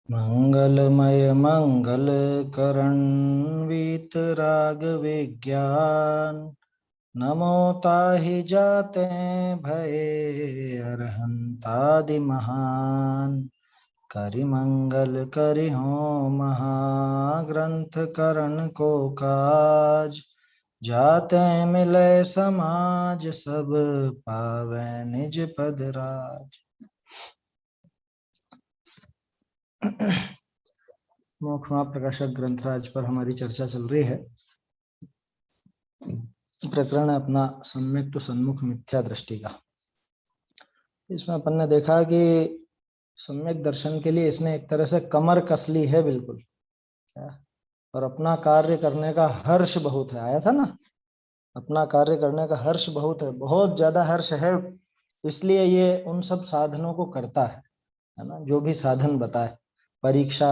मंगलमय मंगल करण वीतराग विज्ञान। नमो ताहि जाते भये अरहंतादि महान। करि मंगल करि हो महाग्रंथ करण को काज। जाते मिले समाज सब पावै निज पद राज। मोक्षमा प्रकाशक ग्रंथराज पर हमारी चर्चा चल रही है। प्रकरण अपना सम्यक तो सन्मुख मिथ्या दृष्टि का। इसमें अपन ने देखा कि सम्यक दर्शन के लिए इसने एक तरह से कमर कस ली है बिल्कुल, और अपना कार्य करने का हर्ष बहुत है। आया था ना, अपना कार्य करने का हर्ष बहुत है, बहुत ज्यादा हर्ष है। इसलिए ये उन सब साधनों को करता है ना, जो भी साधन बताए, परीक्षा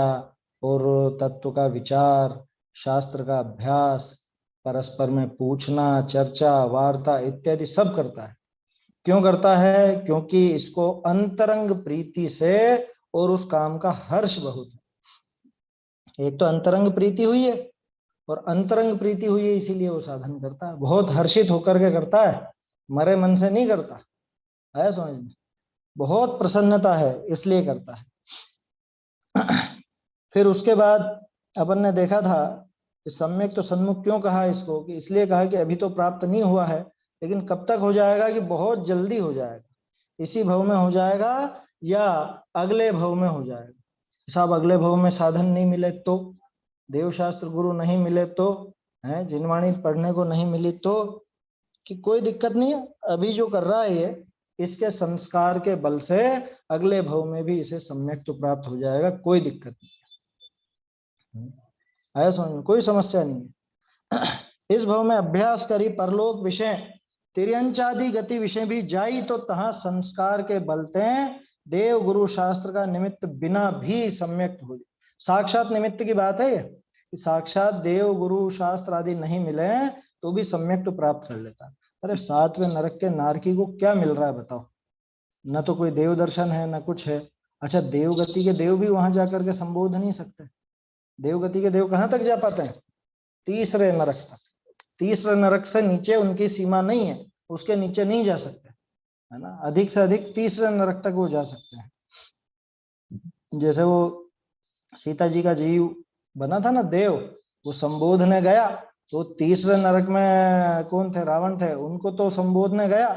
और तत्व का विचार, शास्त्र का अभ्यास, परस्पर में पूछना, चर्चा, वार्ता इत्यादि सब करता है। क्यों करता है? क्योंकि इसको अंतरंग प्रीति से और उस काम का हर्ष बहुत है। एक तो अंतरंग प्रीति हुई है, और अंतरंग प्रीति हुई है इसीलिए वो साधन करता है। बहुत हर्षित होकर के करता है, मरे मन से नहीं करता है, समझ में? बहुत प्रसन्नता है इसलिए करता है। फिर उसके बाद अपन ने देखा था कि सम्यक तो सन्मुख क्यों कहा इसको, कि इसलिए कहा कि अभी तो प्राप्त नहीं हुआ है, लेकिन कब तक हो जाएगा? कि बहुत जल्दी हो जाएगा। इसी भव में हो जाएगा या अगले भव में हो जाएगा। साहब अगले भव में साधन नहीं मिले तो, देवशास्त्र गुरु नहीं मिले तो, है जिनवाणी पढ़ने को नहीं मिली तो, कि कोई दिक्कत नहीं है। अभी जो कर रहा है ये, इसके संस्कार के बल से अगले भव में भी इसे सम्यक तो प्राप्त हो जाएगा, कोई दिक्कत नहीं। आया समझ में? कोई समस्या नहीं है। इस भव में अभ्यास करी परलोक विषय, तिर्यंचादि गति विषय भी जाई, तो तहां संस्कार के बलते देव गुरु शास्त्र का निमित्त बिना भी सम्यक हो। साक्षात निमित्त की बात है ये, कि साक्षात देव गुरु शास्त्र आदि नहीं मिले तो भी सम्यक तो प्राप्त कर लेता। अरे सातवें नरक के नारकी को क्या मिल रहा है बताओ? न तो कोई देव दर्शन है, न कुछ है। अच्छा, देवगति के देव भी वहां जाकर के संबोध नहीं सकते। देवगति के देव कहां तक जा पाते हैं? तीसरे नरक तक। तीसरे नरक से नीचे उनकी सीमा नहीं है, उसके नीचे नहीं जा सकते, है ना। अधिक से अधिक तीसरे नरक तक वो जा सकते हैं। जैसे वो सीता जी का जीव बना था ना देव, वो संबोधने गया तो तीसरे नरक में कौन थे? रावण थे। उनको तो संबोधने गया,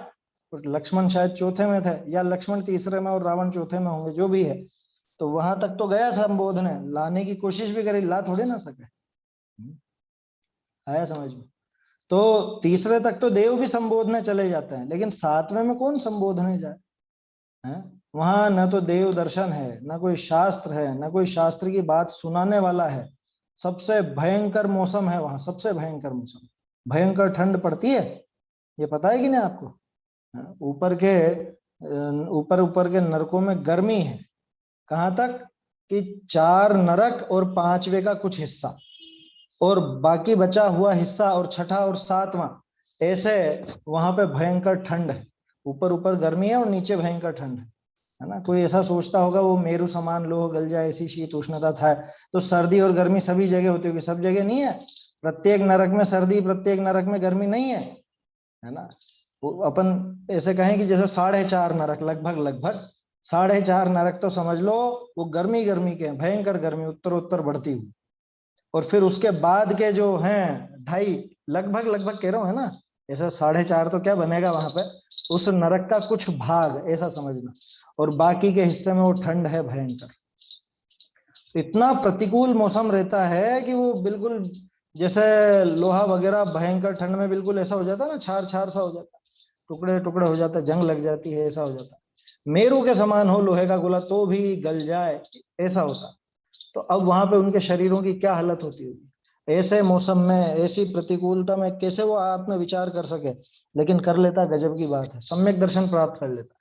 और लक्ष्मण शायद चौथे में थे, या लक्ष्मण तीसरे में और रावण चौथे में होंगे, जो भी है। तो वहां तक तो गया संबोधने, लाने की कोशिश भी करी, ला थोड़े ना सके। आया समझ में? तो तीसरे तक तो देव भी संबोधने चले जाते हैं, लेकिन सातवें में कौन संबोधने जाए? है वहां न तो देव दर्शन है, न कोई शास्त्र है, न कोई शास्त्र की बात सुनाने वाला है। सबसे भयंकर मौसम है वहां, सबसे भयंकर मौसम। भयंकर ठंड पड़ती है, ये पता है कि नहीं आपको? ऊपर के ऊपर ऊपर के नरकों में गर्मी है। कहां तक? कि 4 नरक और 5वें का कुछ हिस्सा, और बाकी बचा हुआ हिस्सा, और छठा और 7वां, ऐसे वहां पे भयंकर ठंड है। ऊपर ऊपर गर्मी है और नीचे भयंकर ठंड है ना। कोई ऐसा सोचता होगा वो मेरु समान लोह गल जाए, ऐसी शीत उष्णता था। तो सर्दी और गर्मी सभी जगह होती होगी? सब जगह नहीं है। प्रत्येक नरक में सर्दी, प्रत्येक नरक में गर्मी नहीं है ना। वो अपन ऐसे कहें कि जैसे 4.5 नरक, लगभग लगभग 4.5 नरक तो समझ लो वो गर्मी गर्मी के हैं, भयंकर गर्मी उत्तर उत्तर बढ़ती हुई। और फिर उसके बाद के जो हैं 2.5, लगभग लगभग कह रहा हूँ, है ना। ऐसा 4.5 तो क्या बनेगा वहां पे, उस नरक का कुछ भाग ऐसा समझना। और बाकी के हिस्से में वो ठंड है भयंकर। इतना प्रतिकूल मौसम रहता है कि वो बिल्कुल जैसे लोहा वगैरह भयंकर ठंड में बिल्कुल ऐसा हो जाता है ना, छार छार सा हो जाता है, टुकड़े टुकड़े हो जाता है, जंग लग जाती है, ऐसा हो जाता है। मेरू के समान हो लोहे का गोला तो भी गल जाए, ऐसा होता। तो अब वहां पे उनके शरीरों की क्या हालत होती होगी ऐसे मौसम में, ऐसी प्रतिकूलता में? कैसे वो आत्म विचार कर सके? लेकिन कर लेता, गजब की बात है, सम्यक दर्शन प्राप्त कर लेता।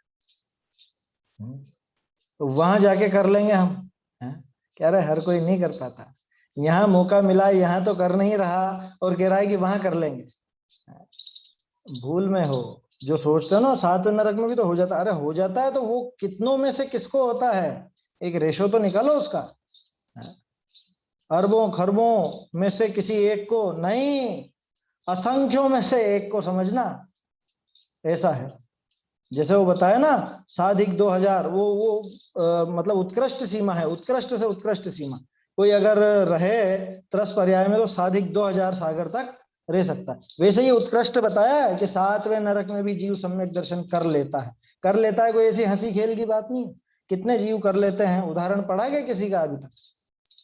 तो वहां जाके कर लेंगे हम, है? कह रहे हर कोई नहीं कर पाता। यहाँ मौका मिला, यहाँ तो कर नहीं रहा, और कह रहा है कि वहां कर लेंगे। भूल में हो जो सोचते हो ना, 7 नरक में भी तो हो जाता। अरे हो जाता है तो वो कितनों में से किसको होता है? एक रेशो तो निकालो उसका। अरबों खरबों में से किसी एक को नहीं, असंख्यों में से एक को समझना, ऐसा है। जैसे वो बताया ना, साधिक 2000, वो मतलब उत्कृष्ट सीमा है, उत्कृष्ट से उत्कृष्ट सीमा। कोई अगर रहे त्रस पर्याय में तो साधिक 2000 सागर तक रह सकता है। वैसे ही उत्कृष्ट बताया है कि 7वें नरक में भी जीव सम्यक दर्शन कर लेता है। कर लेता है कोई ऐसी हंसी खेल की बात नहीं। कितने जीव कर लेते हैं? उदाहरण पढ़ा गया किसी का अभी तक?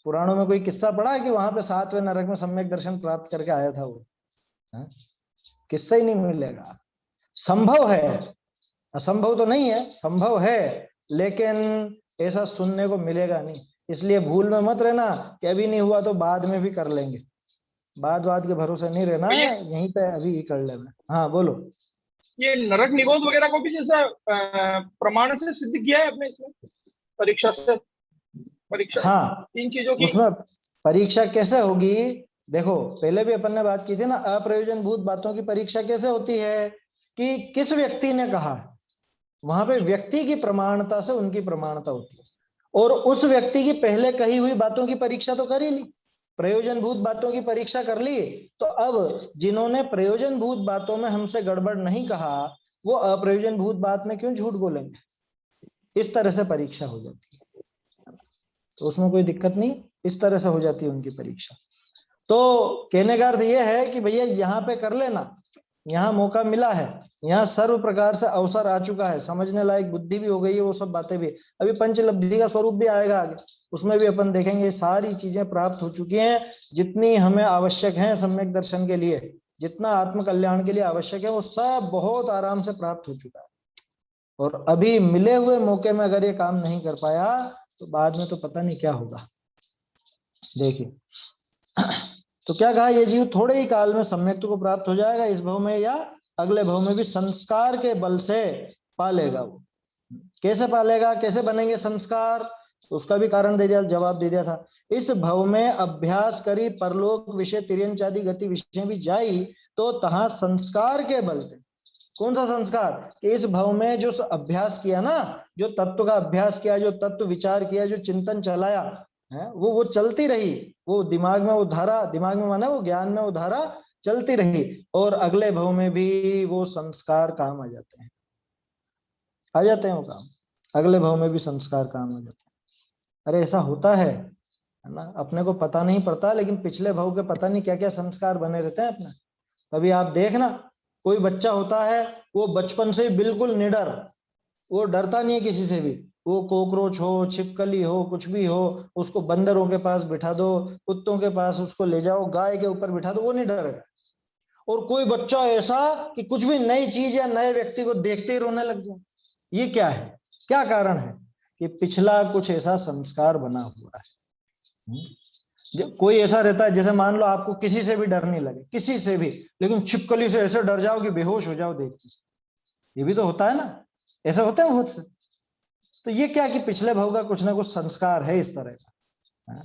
पुराणों में कोई किस्सा पढ़ा कि वहां पे 7वें नरक में सम्यक दर्शन प्राप्त करके आया था वो? है? किस्सा ही नहीं मिलेगा। संभव है, असंभव तो नहीं है, संभव है, लेकिन ऐसा सुनने को मिलेगा नहीं। इसलिए भूल में मत रहना कि अभी नहीं हुआ तो बाद में भी कर लेंगे। बाद के भरोसे नहीं रहना तो ये है, यहीं पे अभी कर लेना। हाँ बोलो। ये नरक निरोध वगैरह को भी जैसा प्रमाण से सिद्ध किया है अपने इसमें, परीक्षा से, परीक्षा हाँ, इन चीजों की। उसमें परीक्षा कैसे होगी? देखो, पहले भी अपन ने बात की थी ना, अप्रयोजन भूत बातों की परीक्षा कैसे होती है कि किस व्यक्ति ने कहा, वहां पे व्यक्ति की प्रमाणता से उनकी प्रमाणता होती है। और उस व्यक्ति की पहले कही हुई बातों की परीक्षा तो कर ही ली, प्रयोजन भूत बातों की परीक्षा कर ली। तो अब जिन्होंने प्रयोजन भूत बातों में हमसे गड़बड़ नहीं कहा, वो अप्रयोजन भूत बात में क्यों झूठ बोलेंगे? इस तरह से परीक्षा हो जाती है, तो उसमें कोई दिक्कत नहीं, इस तरह से हो जाती है उनकी परीक्षा। तो कहने का अर्थ यह है कि भैया यहाँ पे कर लेना, यहाँ मौका मिला है, यहाँ सर्व प्रकार से अवसर आ चुका है, समझने लायक बुद्धि भी हो गई है, वो सब बातें भी। अभी पंचलब्धि का स्वरूप भी आएगा आगे, उसमें भी अपन देखेंगे सारी चीजें प्राप्त हो चुकी हैं जितनी हमें आवश्यक है सम्यक दर्शन के लिए, जितना आत्म कल्याण के लिए आवश्यक है वो सब बहुत आराम से प्राप्त हो चुका है। और अभी मिले हुए मौके में अगर ये काम नहीं कर पाया तो बाद में तो पता नहीं क्या होगा। देखिए, तो क्या कहा, ये जीव थोड़े ही काल में सम्यक्त्व को प्राप्त हो जाएगा, इस भव में या अगले भव में भी संस्कार के बल से पालेगा। वो कैसे पालेगा, कैसे बनेंगे संस्कार? तो उसका भी कारण दे दिया, जवाब दे दिया था। इस भव में अभ्यास करी परलोक विषय तिर्यंच आदि गति विषय भी जाई, तो तहां संस्कार के बल थे। कौन सा संस्कार? कि इस भव में जो अभ्यास किया ना, जो तत्व का अभ्यास किया, जो तत्व विचार किया, जो चिंतन चलाया है, वो चलती रही, वो दिमाग में वो धारा, दिमाग में माना वो ज्ञान में वो धारा चलती रही, और अगले भव में भी वो संस्कार काम आ जाते हैं, आ जाते हैं वो काम, अगले भव में भी संस्कार काम आ जाते हैं। अरे ऐसा होता है ना, अपने को पता नहीं पड़ता, लेकिन पिछले भव के पता नहीं क्या क्या संस्कार बने रहते हैं अपने। कभी आप देखना, कोई बच्चा होता है, वो बचपन से बिल्कुल निडर, वो डरता नहीं है किसी से भी। वो कॉकरोच हो, छिपकली हो, कुछ भी हो, उसको बंदरों के पास बिठा दो, कुत्तों के पास उसको ले जाओ, गाय के ऊपर बिठा दो, वो नहीं डरेगा। और कोई बच्चा ऐसा कि कुछ भी नई चीज या नए व्यक्ति को देखते ही रोने लग जाए, ये क्या है? क्या कारण है? कि पिछला कुछ ऐसा संस्कार बना हुआ है। कोई ऐसा रहता है, जैसे मान लो आपको किसी से भी डर नहीं लगे, किसी से भी, लेकिन छिपकली से ऐसे डर जाओ कि बेहोश हो जाओ देख के, ये भी तो होता है ना, ऐसा होता है बहुत से। तो ये क्या कि पिछले भव का कुछ ना कुछ संस्कार है इस तरह का।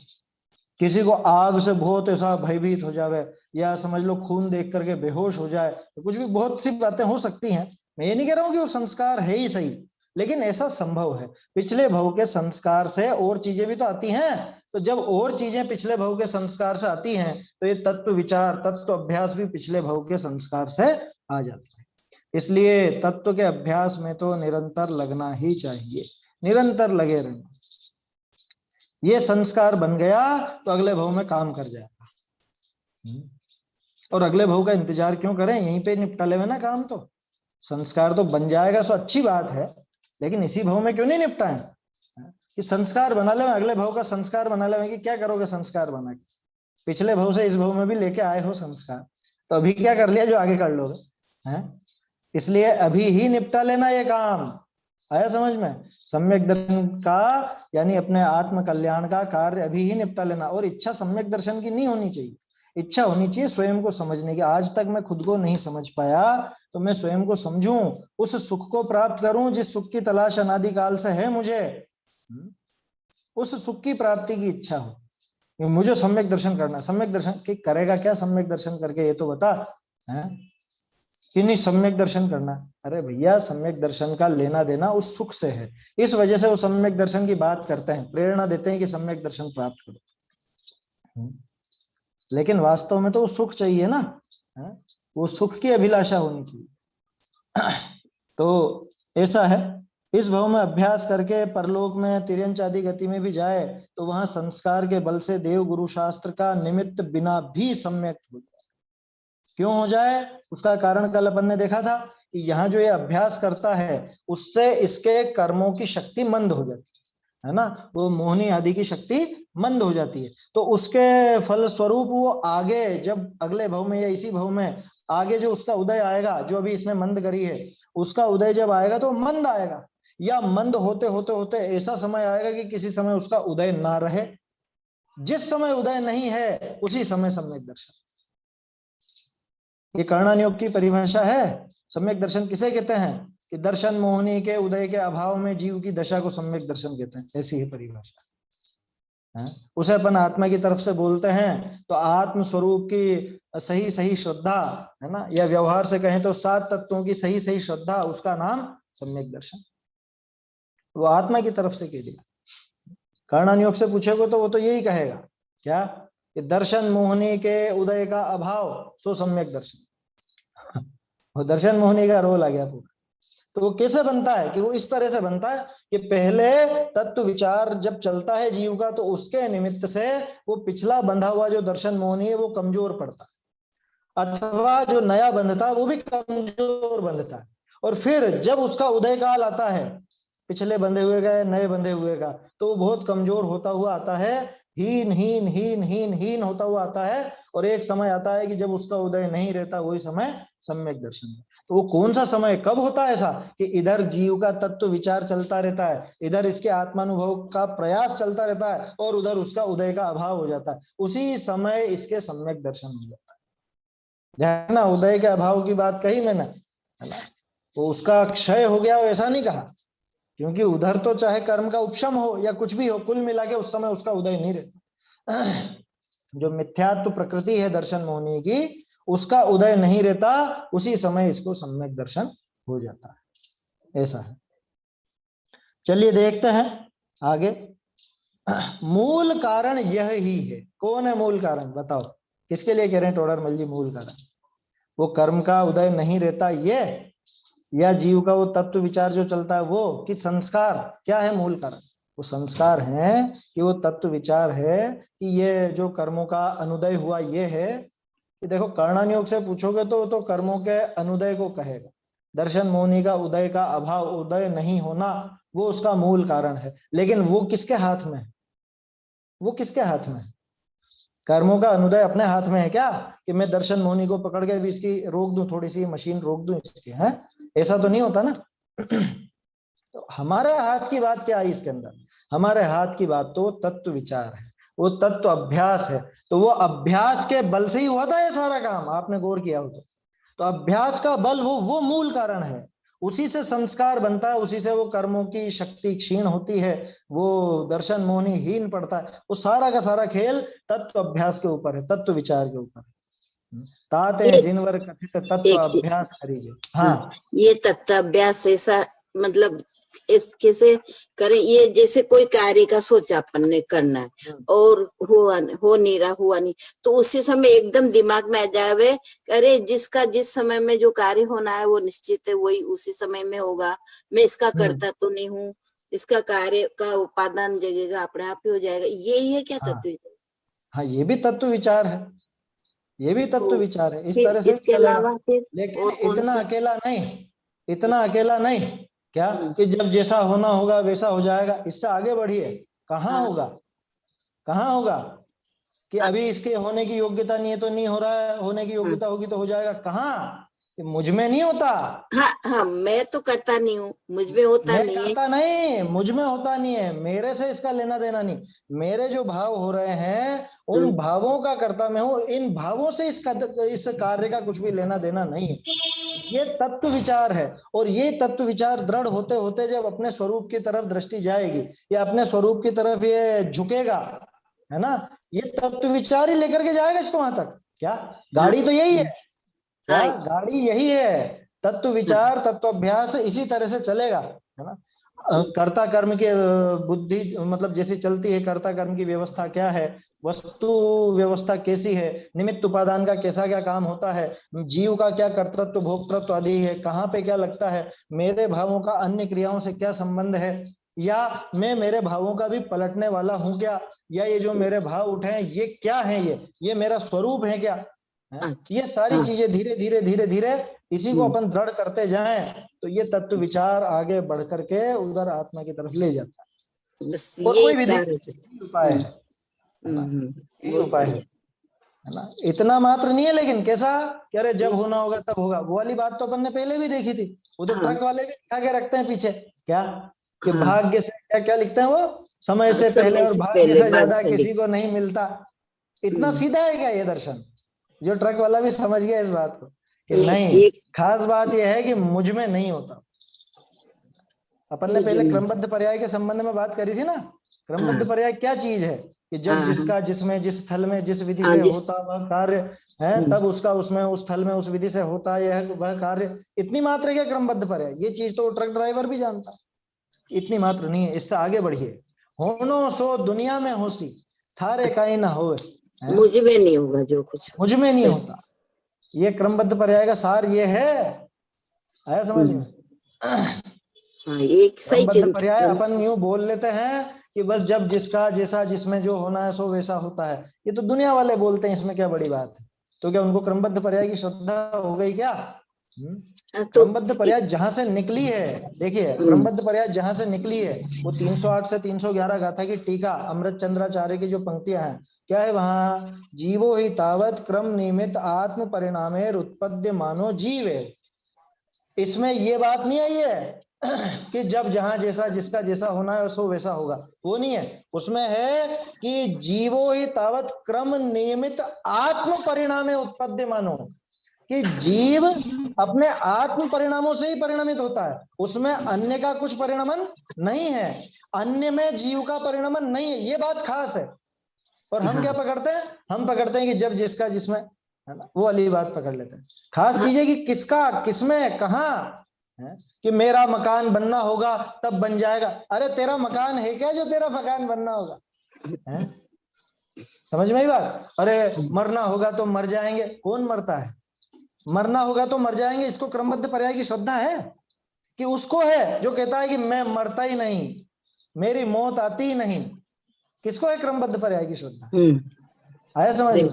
किसी को आग से बहुत ऐसा भयभीत हो जावे, या समझ लो खून देख करके बेहोश हो जाए, तो कुछ भी बहुत सी बातें हो सकती हैं। मैं ये नहीं कह रहा हूं कि वो संस्कार है ही सही, लेकिन ऐसा संभव है। पिछले भव के संस्कार से और चीजें भी तो आती हैं, तो जब और चीजें पिछले भव के संस्कार से आती हैं, तो ये तत्व विचार, तत्व अभ्यास भी पिछले भव के संस्कार से आ जाते हैं। इसलिए तत्व के अभ्यास में तो निरंतर लगना ही चाहिए, निरंतर लगे रहना। ये संस्कार बन गया तो अगले भव में काम कर जाएगा। और अगले भव का इंतजार क्यों करें, यहीं पे निपटा ले ना काम। तो संस्कार तो बन जाएगा सो अच्छी बात है, लेकिन इसी भव में क्यों नहीं निपटाएं? कि संस्कार बना ले, अगले भव का संस्कार बना ले। कि क्या करोगे संस्कार बना के? पिछले भव से इस भव में भी लेके आए हो संस्कार, तो अभी क्या कर लिया जो आगे कर लोगे? हैं? इसलिए अभी ही निपटा लेना ये काम। आया समझ में? सम्यक दर्शन का यानी अपने आत्म कल्याण का कार्य अभी ही निपटा लेना। और इच्छा सम्यक दर्शन की नहीं होनी चाहिए, इच्छा होनी चाहिए स्वयं को समझने की। आज तक मैं खुद को नहीं समझ पाया, तो मैं स्वयं को समझूं, उस सुख को प्राप्त करूं जिस सुख की तलाश अनादिकाल से है मुझे। उस सुख की प्राप्ति की इच्छा हो, मुझे सम्यक दर्शन करना। सम्यक दर्शन की करेगा क्या सम्यक दर्शन करके, ये तो बता। है? कि नहीं सम्यक दर्शन करना। अरे भैया, सम्यक दर्शन का लेना देना उस सुख से है, इस वजह से वो सम्यक दर्शन की बात करते हैं, प्रेरणा देते हैं कि सम्यक दर्शन प्राप्त करो। लेकिन वास्तव में तो वो सुख चाहिए ना, है? वो सुख की अभिलाषा होनी चाहिए। तो ऐसा है, इस भव में अभ्यास करके परलोक में तिर्यंच आदि गति में भी जाए तो वहां संस्कार के बल से देव गुरु शास्त्र का निमित्त बिना भी सम्यक हो जाए। क्यों हो जाए, उसका कारण कल अपन ने देखा था कि यहाँ जो ये अभ्यास करता है उससे इसके कर्मों की शक्ति मंद हो जाती है ना, वो मोहनी आदि की शक्ति मंद हो जाती है। तो उसके फल स्वरूप वो आगे जब अगले भव में या इसी भव में आगे जो उसका उदय आएगा, जो अभी इसने मंद करी है उसका उदय जब आएगा तो मंद आएगा, या मंद होते होते होते ऐसा समय आएगा कि किसी समय उसका उदय ना रहे। जिस समय उदय नहीं है उसी समय सम्यक दर्शन। ये कर्णानुयोग की परिभाषा है। सम्यक दर्शन किसे कहते हैं कि दर्शन मोहनी के उदय के अभाव में जीव की दशा को सम्यक दर्शन कहते हैं, ऐसी ही परिभाषा है। उसे अपन आत्मा की तरफ से बोलते हैं तो आत्म स्वरूप की सही सही श्रद्धा है ना, या व्यवहार से कहें तो 7 तत्वों की सही सही श्रद्धा, उसका नाम सम्यक दर्शन। वो आत्मा की तरफ से कह दिया। कर्णानुयोग से पूछेगा तो वो तो यही कहेगा क्या कि दर्शन मोहनी के उदय का अभाव सो सम्यक दर्शन। वो दर्शन मोहनी का रोल आ गया पूरा। तो वो कैसे बनता है कि वो इस तरह से बनता है कि पहले तत्व विचार जब चलता है जीव का तो उसके निमित्त से वो पिछला बंधा हुआ जो दर्शन मोहनी है वो कमजोर पड़ता है, अथवा जो नया बंधता है वो भी कमजोर बंधता है। और फिर जब उसका उदय काल आता है पिछले बंधे हुए का नए बंधे हुए का, तो वो बहुत कमजोर होता हुआ आता है, हीन हीन हीन हीन हीन होता हुआ आता है। और एक समय आता है कि जब उसका उदय नहीं रहता, वही समय सम्यक दर्शन है। तो वो कौन सा समय कब होता है ऐसा कि इधर जीव का तत्व विचार चलता रहता है, इधर इसके आत्मानुभव का प्रयास चलता रहता है, और उधर उसका उदय का अभाव हो जाता है, उसी समय इसके सम्यक दर्शन हो जाता है। ध्यान ना, उदय के अभाव की बात कही मैंने, है ना, तो उसका क्षय हो गया ऐसा नहीं कहा, क्योंकि उधर तो चाहे कर्म का उपशम हो या कुछ भी हो, कुल मिला के उस समय उसका उदय नहीं रहता। जो मिथ्यात्व प्रकृति है दर्शन मोहनी की, उसका उदय नहीं रहता, उसी समय इसको सम्यक दर्शन हो जाता है, ऐसा है। चलिए देखते हैं आगे। मूल कारण यह ही है। कौन है मूल कारण, बताओ किसके लिए कह रहे हैं टोडरमल जी मूल कारण? वो कर्म का उदय नहीं रहता ये, या जीव का वो तत्व विचार जो चलता है वो, कि संस्कार? क्या है मूल कारण? वो संस्कार है कि वो तत्व विचार है कि ये जो कर्मों का अनुदय हुआ ये है कि देखो कर्णानुयोग से पूछोगे तो कर्मों के अनुदय को कहेगा। दर्शन मोहनी का उदय का अभाव, उदय नहीं होना, वो उसका मूल कारण है। लेकिन वो किसके हाथ में है? वो किसके हाथ में है? कर्मों का अनुदय अपने हाथ में है क्या कि मैं दर्शन मोहनी को पकड़ के भी इसकी रोक दूं, थोड़ी सी मशीन रोक दूं इसकी, है? ऐसा तो नहीं होता ना। तो हमारे हाथ की बात क्या है इसके अंदर? हमारे हाथ की बात तो तत्व विचार है, वो तत्व अभ्यास है। तो वो अभ्यास के बल से ही हुआ था ये सारा काम, आपने गौर किया हो तो अभ्यास का बल वो मूल कारण है। उसी से संस्कार बनता है, उसी से वो कर्मों की शक्ति क्षीण होती है, वो दर्शन मोहनी हीन पड़ता है। वो सारा का सारा खेल तत्व अभ्यास के ऊपर है, तत्व विचार के ऊपर है। ताते ये जिनवर कथित तत्व एक चीज, अभ्यास करीजे। हाँ, हाँ, ये तत्वाभ्यास ऐसा मतलब इस कैसे करें, ये जैसे कोई कार्य का सोचा अपन ने करना है और हो नहीं रहा, हुआ नहीं, तो उसी समय एकदम दिमाग में आ जावे, अरे जिसका जिस समय में जो कार्य होना है वो निश्चित है, वही उसी समय में होगा, मैं इसका करता तो नहीं हूँ, इसका कार्य का उपादान जगेगा, अपने आप ही हो जाएगा। यही है क्या हाँ, तत्व? हाँ, ये भी तत्व विचार है, ये भी तत्व तो विचार है, इस फिर तरह से भी इसके चलेगा। अलावा फिर लेकिन और कौन इतना सा? अकेला नहीं, इतना अकेला नहीं, क्या हम्म, कि जब जैसा होना होगा वैसा हो जाएगा, इससे आगे बढ़िए। कहाँ हाँ, होगा, कहाँ होगा कि अभी इसके होने की योग्यता नहीं है तो नहीं हो रहा है, होने की हाँ, योग्यता होगी तो हो जाएगा? कहाँ कि मुझ में नहीं होता, हाँ, हाँ, मैं तो करता नहीं हूँ, मुझ में होता मैं नहीं है। करता नहीं, मुझ में होता नहीं है, मेरे से इसका लेना देना नहीं। मेरे जो भाव हो रहे हैं उन भावों का करता मैं हूं, इन भावों से इस कार्य का कुछ भी लेना देना नहीं है। ये तत्व विचार है, और ये तत्व विचार दृढ़ होते होते जब अपने स्वरूप की तरफ दृष्टि जाएगी, या अपने स्वरूप की तरफ ये झुकेगा, है ना, ये तत्व विचार ही लेकर के जाएगा इसको वहां तक। क्या हाँ, गाड़ी तो यही है, क्या हाँ। गाड़ी यही है, तत्व विचार तत्व अभ्यास इसी तरह से चलेगा, है ना। कर्ता कर्म के बुद्धि मतलब जैसे चलती है, कर्ता कर्म की व्यवस्था क्या है, वस्तु व्यवस्था कैसी है, निमित्त उपादान का कैसा क्या काम होता है, जीव का क्या कर्तृत्व भोक्तृत्व आदि है, कहाँ पे क्या लगता है, मेरे भावों का अन्य क्रियाओं से क्या संबंध है, या मैं मेरे भावों का भी पलटने वाला हूं क्या, या ये जो मेरे भाव उठे हैं ये क्या है, ये मेरा स्वरूप है क्या, है? अच्छा। ये सारी हाँ। चीजें धीरे धीरे धीरे धीरे इसी को अपन दृढ़ करते जाएं तो ये तत्व विचार आगे बढ़ करके उधर आत्मा की तरफ ले जाता बस है। और ये कोई विधि तार यही उपाय है ना, यही बहुत उपाय बढ़िया। है ना। इतना मात्र नहीं है, लेकिन कैसा कि अरे जब होना होगा तब होगा, वो वाली बात तो अपन ने पहले भी देखी थी। वो तो हाँ ट्रक वाले भी लिखा के रखते हैं पीछे क्या, कि हाँ। भाग्य से क्या क्या लिखते हैं वो, समय से पहले समय और से भाग्य पहले से बाद ज्यादा से किसी को नहीं मिलता। इतना सीधा है क्या ये दर्शन, जो ट्रक वाला भी समझ गया इस बात को कि नहीं, एक खास बात यह है कि मुझ में नहीं होता। अपन ने मुझे पहले नहीं। क्रमबद्ध पर्याय के संबंध में बात करी थी ना। क्रमबद्ध हाँ पर्याय क्या चीज है, कि जब हाँ हाँ जिसका जिसमें जिस स्थल में जिस विधि हाँ। से जिस होता वह कार्य है, तब उसका उसमें उस स्थल में उस विधि से होता यह वह कार्य। इतनी मात्र क्या क्रमबद्ध पर्याय, ये चीज तो ट्रक ड्राइवर भी जानता, इतनी मात्र नहीं है, इससे आगे बढ़िए। होनो सो दुनिया में होसी, थारे का ही ना हो, मुझ में नहीं होगा जो कुछ। मुझ में नहीं सही। होता। ये क्रमबद्ध पर्याय का सार ये है, आया समझ में। हाँ एक सही क्रमबद्ध पर्याय चिंतन। अपन यूं बोल लेते हैं कि बस जब जिसका जैसा जिसमें जो होना है सो वैसा होता है, ये तो दुनिया वाले बोलते हैं, इसमें क्या बड़ी बात है। तो क्या उनको क्रमबद्ध पर्याय की श्रद्धा हो गई क्या? तो क्रमबद्ध पर्याय जहां से निकली है, देखिए क्रमबद्ध पर्याय जहां से निकली है वो 308 से 311 गाथा की टीका अमृत चंद्राचार्य की जो पंक्तियां हैं, क्या है वहां, जीवो ही तावत क्रम निमित्त आत्म परिणामेर उत्पद्य मानो जीवे। इसमें ये बात नहीं आई है कि जब जहां जैसा जिसका जैसा होना है सो वैसा होगा, वो नहीं है। उसमें है कि जीवो ही तावत क्रम नियमित आत्म परिणामे उत्पद्य मानो, कि जीव अपने आत्म परिणामों से ही परिणमित होता है, उसमें अन्य का कुछ परिणमन नहीं है, अन्य में जीव का परिणमन नहीं है, ये बात खास है। और हम क्या पकड़ते हैं, हम पकड़ते हैं कि जब जिसका जिसमें, है ना, वो वाली बात पकड़ लेते हैं। खास चीज है कि किसका किसमें कहाँ है, कि मेरा मकान बनना होगा तब बन जाएगा। अरे तेरा मकान है क्या जो तेरा मकान बनना होगा, है? समझ में आई बात। अरे मरना होगा तो मर जाएंगे, कौन मरता है, मरना होगा तो मर जाएंगे, इसको क्रमबद्ध पर्याय की श्रद्धा है कि उसको है जो कहता है कि मैं मरता ही नहीं, मेरी मौत आती ही नहीं, किसको है क्रमबद्ध पर्याय की श्रद्धा, आया समझ में।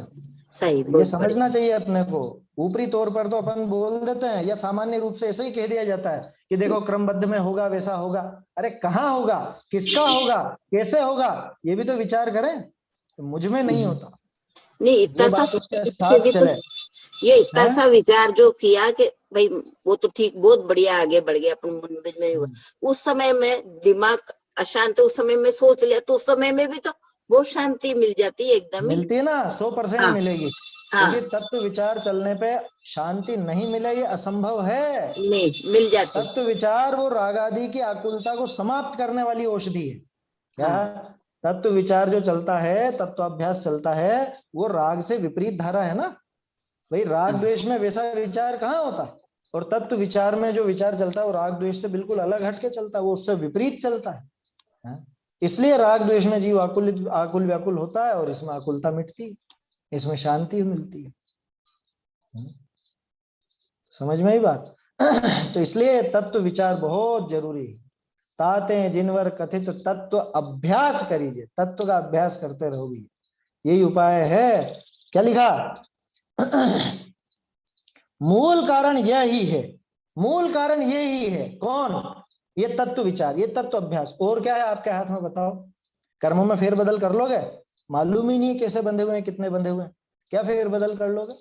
सही। ये बहुत समझना बढ़िया। चाहिए अपने को। ऊपरी तौर पर तो अपन बोल देते हैं या सामान्य रूप से ऐसे ही कह दिया जाता है कि देखो क्रमबद्ध में होगा वैसा होगा। अरे कहाँ होगा, किसका होगा, कैसे होगा, ये भी तो विचार करें। तो मुझ में नहीं होता, नहीं इतना ये सा बात उसके पीछे साथ भी तो चले, ये इतना सा हैं? विचार जो किया कि भाई वो तो ठीक, बहुत बढ़िया आगे बढ़ गया अपन मन में हुआ। उस समय में दिमाग अशांत, उस समय में सोच लिया तो उस समय में भी तो बहुत शांति मिल जाती है एकदम ही। मिलती है ना, 100% हाँ मिलेगी। हाँ। क्योंकि तत्व विचार चलने पे शांति नहीं मिले ये असंभव है। नहीं मिल जाती। तत्व विचार वो राग आदि की आकुलता को समाप्त करने वाली औषधि है क्या। हाँ तत्व विचार जो चलता है, तत्वाभ्यास चलता है, वो राग से विपरीत धारा है ना भाई। राग हाँ द्वेष में वैसा विचार कहाँ होता, और तत्व विचार में जो विचार चलता है वो राग द्वेष से बिल्कुल अलग हटके चलता है, वो उससे विपरीत चलता है, हाँ? इसलिए राग द्वेष में जीव आकुल आकुल व्याकुल होता है और इसमें आकुलता मिटती है, इसमें शांति मिलती है। समझ में ही बात। तो इसलिए तत्व विचार बहुत जरूरी है। ताते जिनवर कथित तत्व अभ्यास करीजिए, तत्व का अभ्यास करते रहोगे, यही उपाय है। क्या लिखा, मूल कारण यह ही है, मूल कारण यही है, कौन, ये तत्व विचार, ये तत्व अभ्यास। और क्या है आपके हाथ में बताओ, कर्मों में फेरबदल कर लोगे, मालूम ही नहीं कैसे बंधे हुए हैं, कितने बंधे हुए हैं, क्या फेरबदल कर लोगे,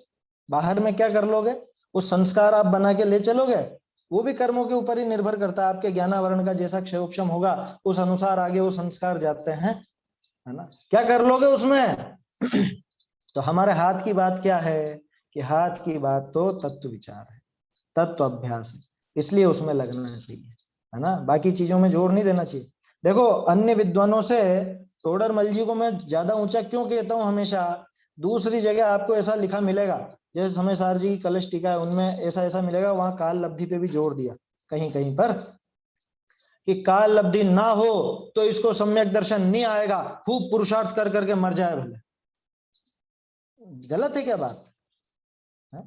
बाहर में क्या कर लोगे, वो संस्कार आप बना के ले चलोगे, वो भी कर्मों के ऊपर ही निर्भर करता है। आपके ज्ञानावरण का जैसा क्षयोक्षम होगा उस अनुसार आगे वो संस्कार जाते हैं, है ना। क्या कर लोगे उसमें। तो हमारे हाथ की बात क्या है, कि हाथ की बात तो तत्व विचार है, तत्व अभ्यास है, इसलिए उसमें लगना चाहिए, है ना। बाकी चीजों में जोर नहीं देना चाहिए। देखो अन्य विद्वानों से टोडरमल जी को मैं ज्यादा ऊंचा क्यों कहता हूं हमेशा, दूसरी जगह आपको ऐसा लिखा मिलेगा, जैसे समय जी की कलश टीका है उनमें ऐसा ऐसा मिलेगा, वहां काल लब्धि पे भी जोर दिया कहीं कहीं पर कि काल लब्धि ना हो तो इसको सम्यक दर्शन नहीं आएगा, खूब पुरुषार्थ कर करके मर जाए भले। गलत है क्या बात है?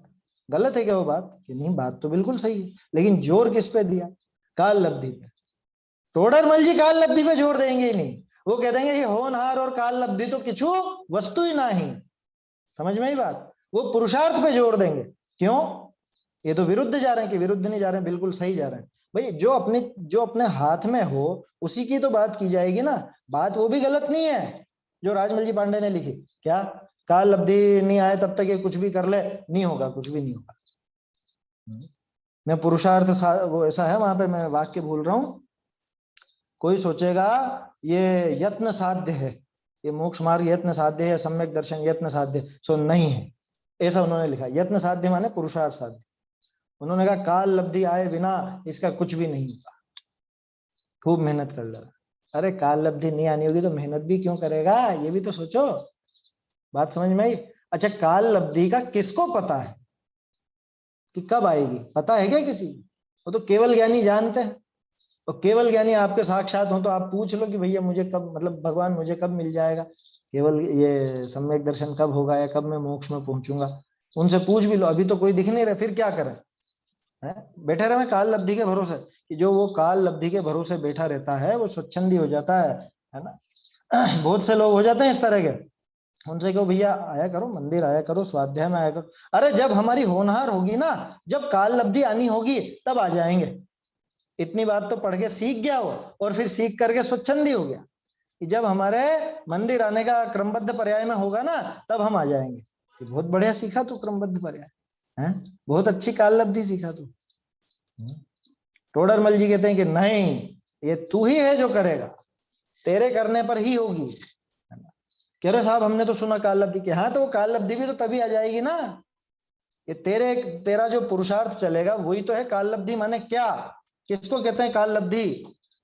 गलत है क्या वो बात? कि नहीं, बात तो बिल्कुल सही है, लेकिन जोर किस पे दिया? काल लब्धि पे। टोडरमल जी काल लब्धि पे जोर देंगे ही नहीं, वो कह देंगे ये होनहार और काल लब्धि तो किछु वस्तु ही नहीं। समझ में ही बात? वो पुरुषार्थ पे जोर देंगे। क्यों? ये तो विरुद्ध जा रहे हैं। कि विरुद्ध नहीं जा रहे हैं, बिल्कुल सही जा रहे हैं भाई। जो अपने हाथ में हो उसी की तो बात की जाएगी ना। बात वो भी गलत नहीं है जो राजमल जी पांडे ने लिखी। क्या? काल लब्धि नहीं आए तब तक ये कुछ भी कर ले, नहीं होगा, कुछ भी नहीं होगा। मैं पुरुषार्थ वो ऐसा है वहां पे, मैं वाक्य भूल रहा हूं। कोई सोचेगा ये यत्न साध्य है, ये मोक्ष मार्ग यत्न साध्य है, सम्यक दर्शन यत्न साध्य, सो नहीं है। ऐसा उन्होंने लिखा। यत्न साध्य माने पुरुषार्थ साध्य। उन्होंने कहा काल लब्धि आए बिना इसका कुछ भी नहीं होगा, खूब मेहनत कर लेगा। अरे काल लब्धि नहीं आनी होगी तो मेहनत भी क्यों करेगा? ये भी तो सोचो। बात समझ में आई? अच्छा, काल लब्धि का किसको पता है कि कब आएगी? पता है क्या किसी को? वो तो केवल ज्ञानी जानते हैं। और केवल ज्ञानी आपके साक्षात हो तो आप पूछ लो कि भैया मुझे कब, मतलब भगवान मुझे कब मिल जाएगा, केवल ये सम्यक दर्शन कब होगा, या कब मैं मोक्ष में पहुंचूंगा। उनसे पूछ भी लो। अभी तो कोई दिख नहीं रहा, फिर क्या करें? बैठे रहे काल लब्धि के भरोसे। कि जो वो काल लब्धि के भरोसे बैठा रहता है वो स्वच्छंदी हो जाता है ना। बहुत से लोग हो जाते हैं इस तरह के। उनसे कहो भैया आया करो, मंदिर आया करो, स्वाध्याय में आया करो। अरे जब हमारी होनहार होगी ना, जब काल लब्धि आनी होगी तब आ जाएंगे। इतनी बात तो पढ़ के सीख गया वो, और फिर सीख करके स्वच्छंदी हो गया कि जब हमारे मंदिर आने का क्रमबद्ध पर्याय में होगा ना तब हम आ जाएंगे। कि बहुत बढ़िया सीखा तू क्रमबद्ध पर्याय, है बहुत अच्छी काल लब्धि सीखा तू। टोडरमल जी कहते हैं कि नहीं, ये तू ही है जो करेगा, तेरे करने पर ही होगी। कह रहे साहब हमने तो सुना काल लब्धि के। हाँ तो वो काल लब्धि भी तो तभी आ जाएगी ना। ये तेरा जो पुरुषार्थ चलेगा वही तो है काल लब्धि। माने क्या? किसको कहते हैं काल लब्धि?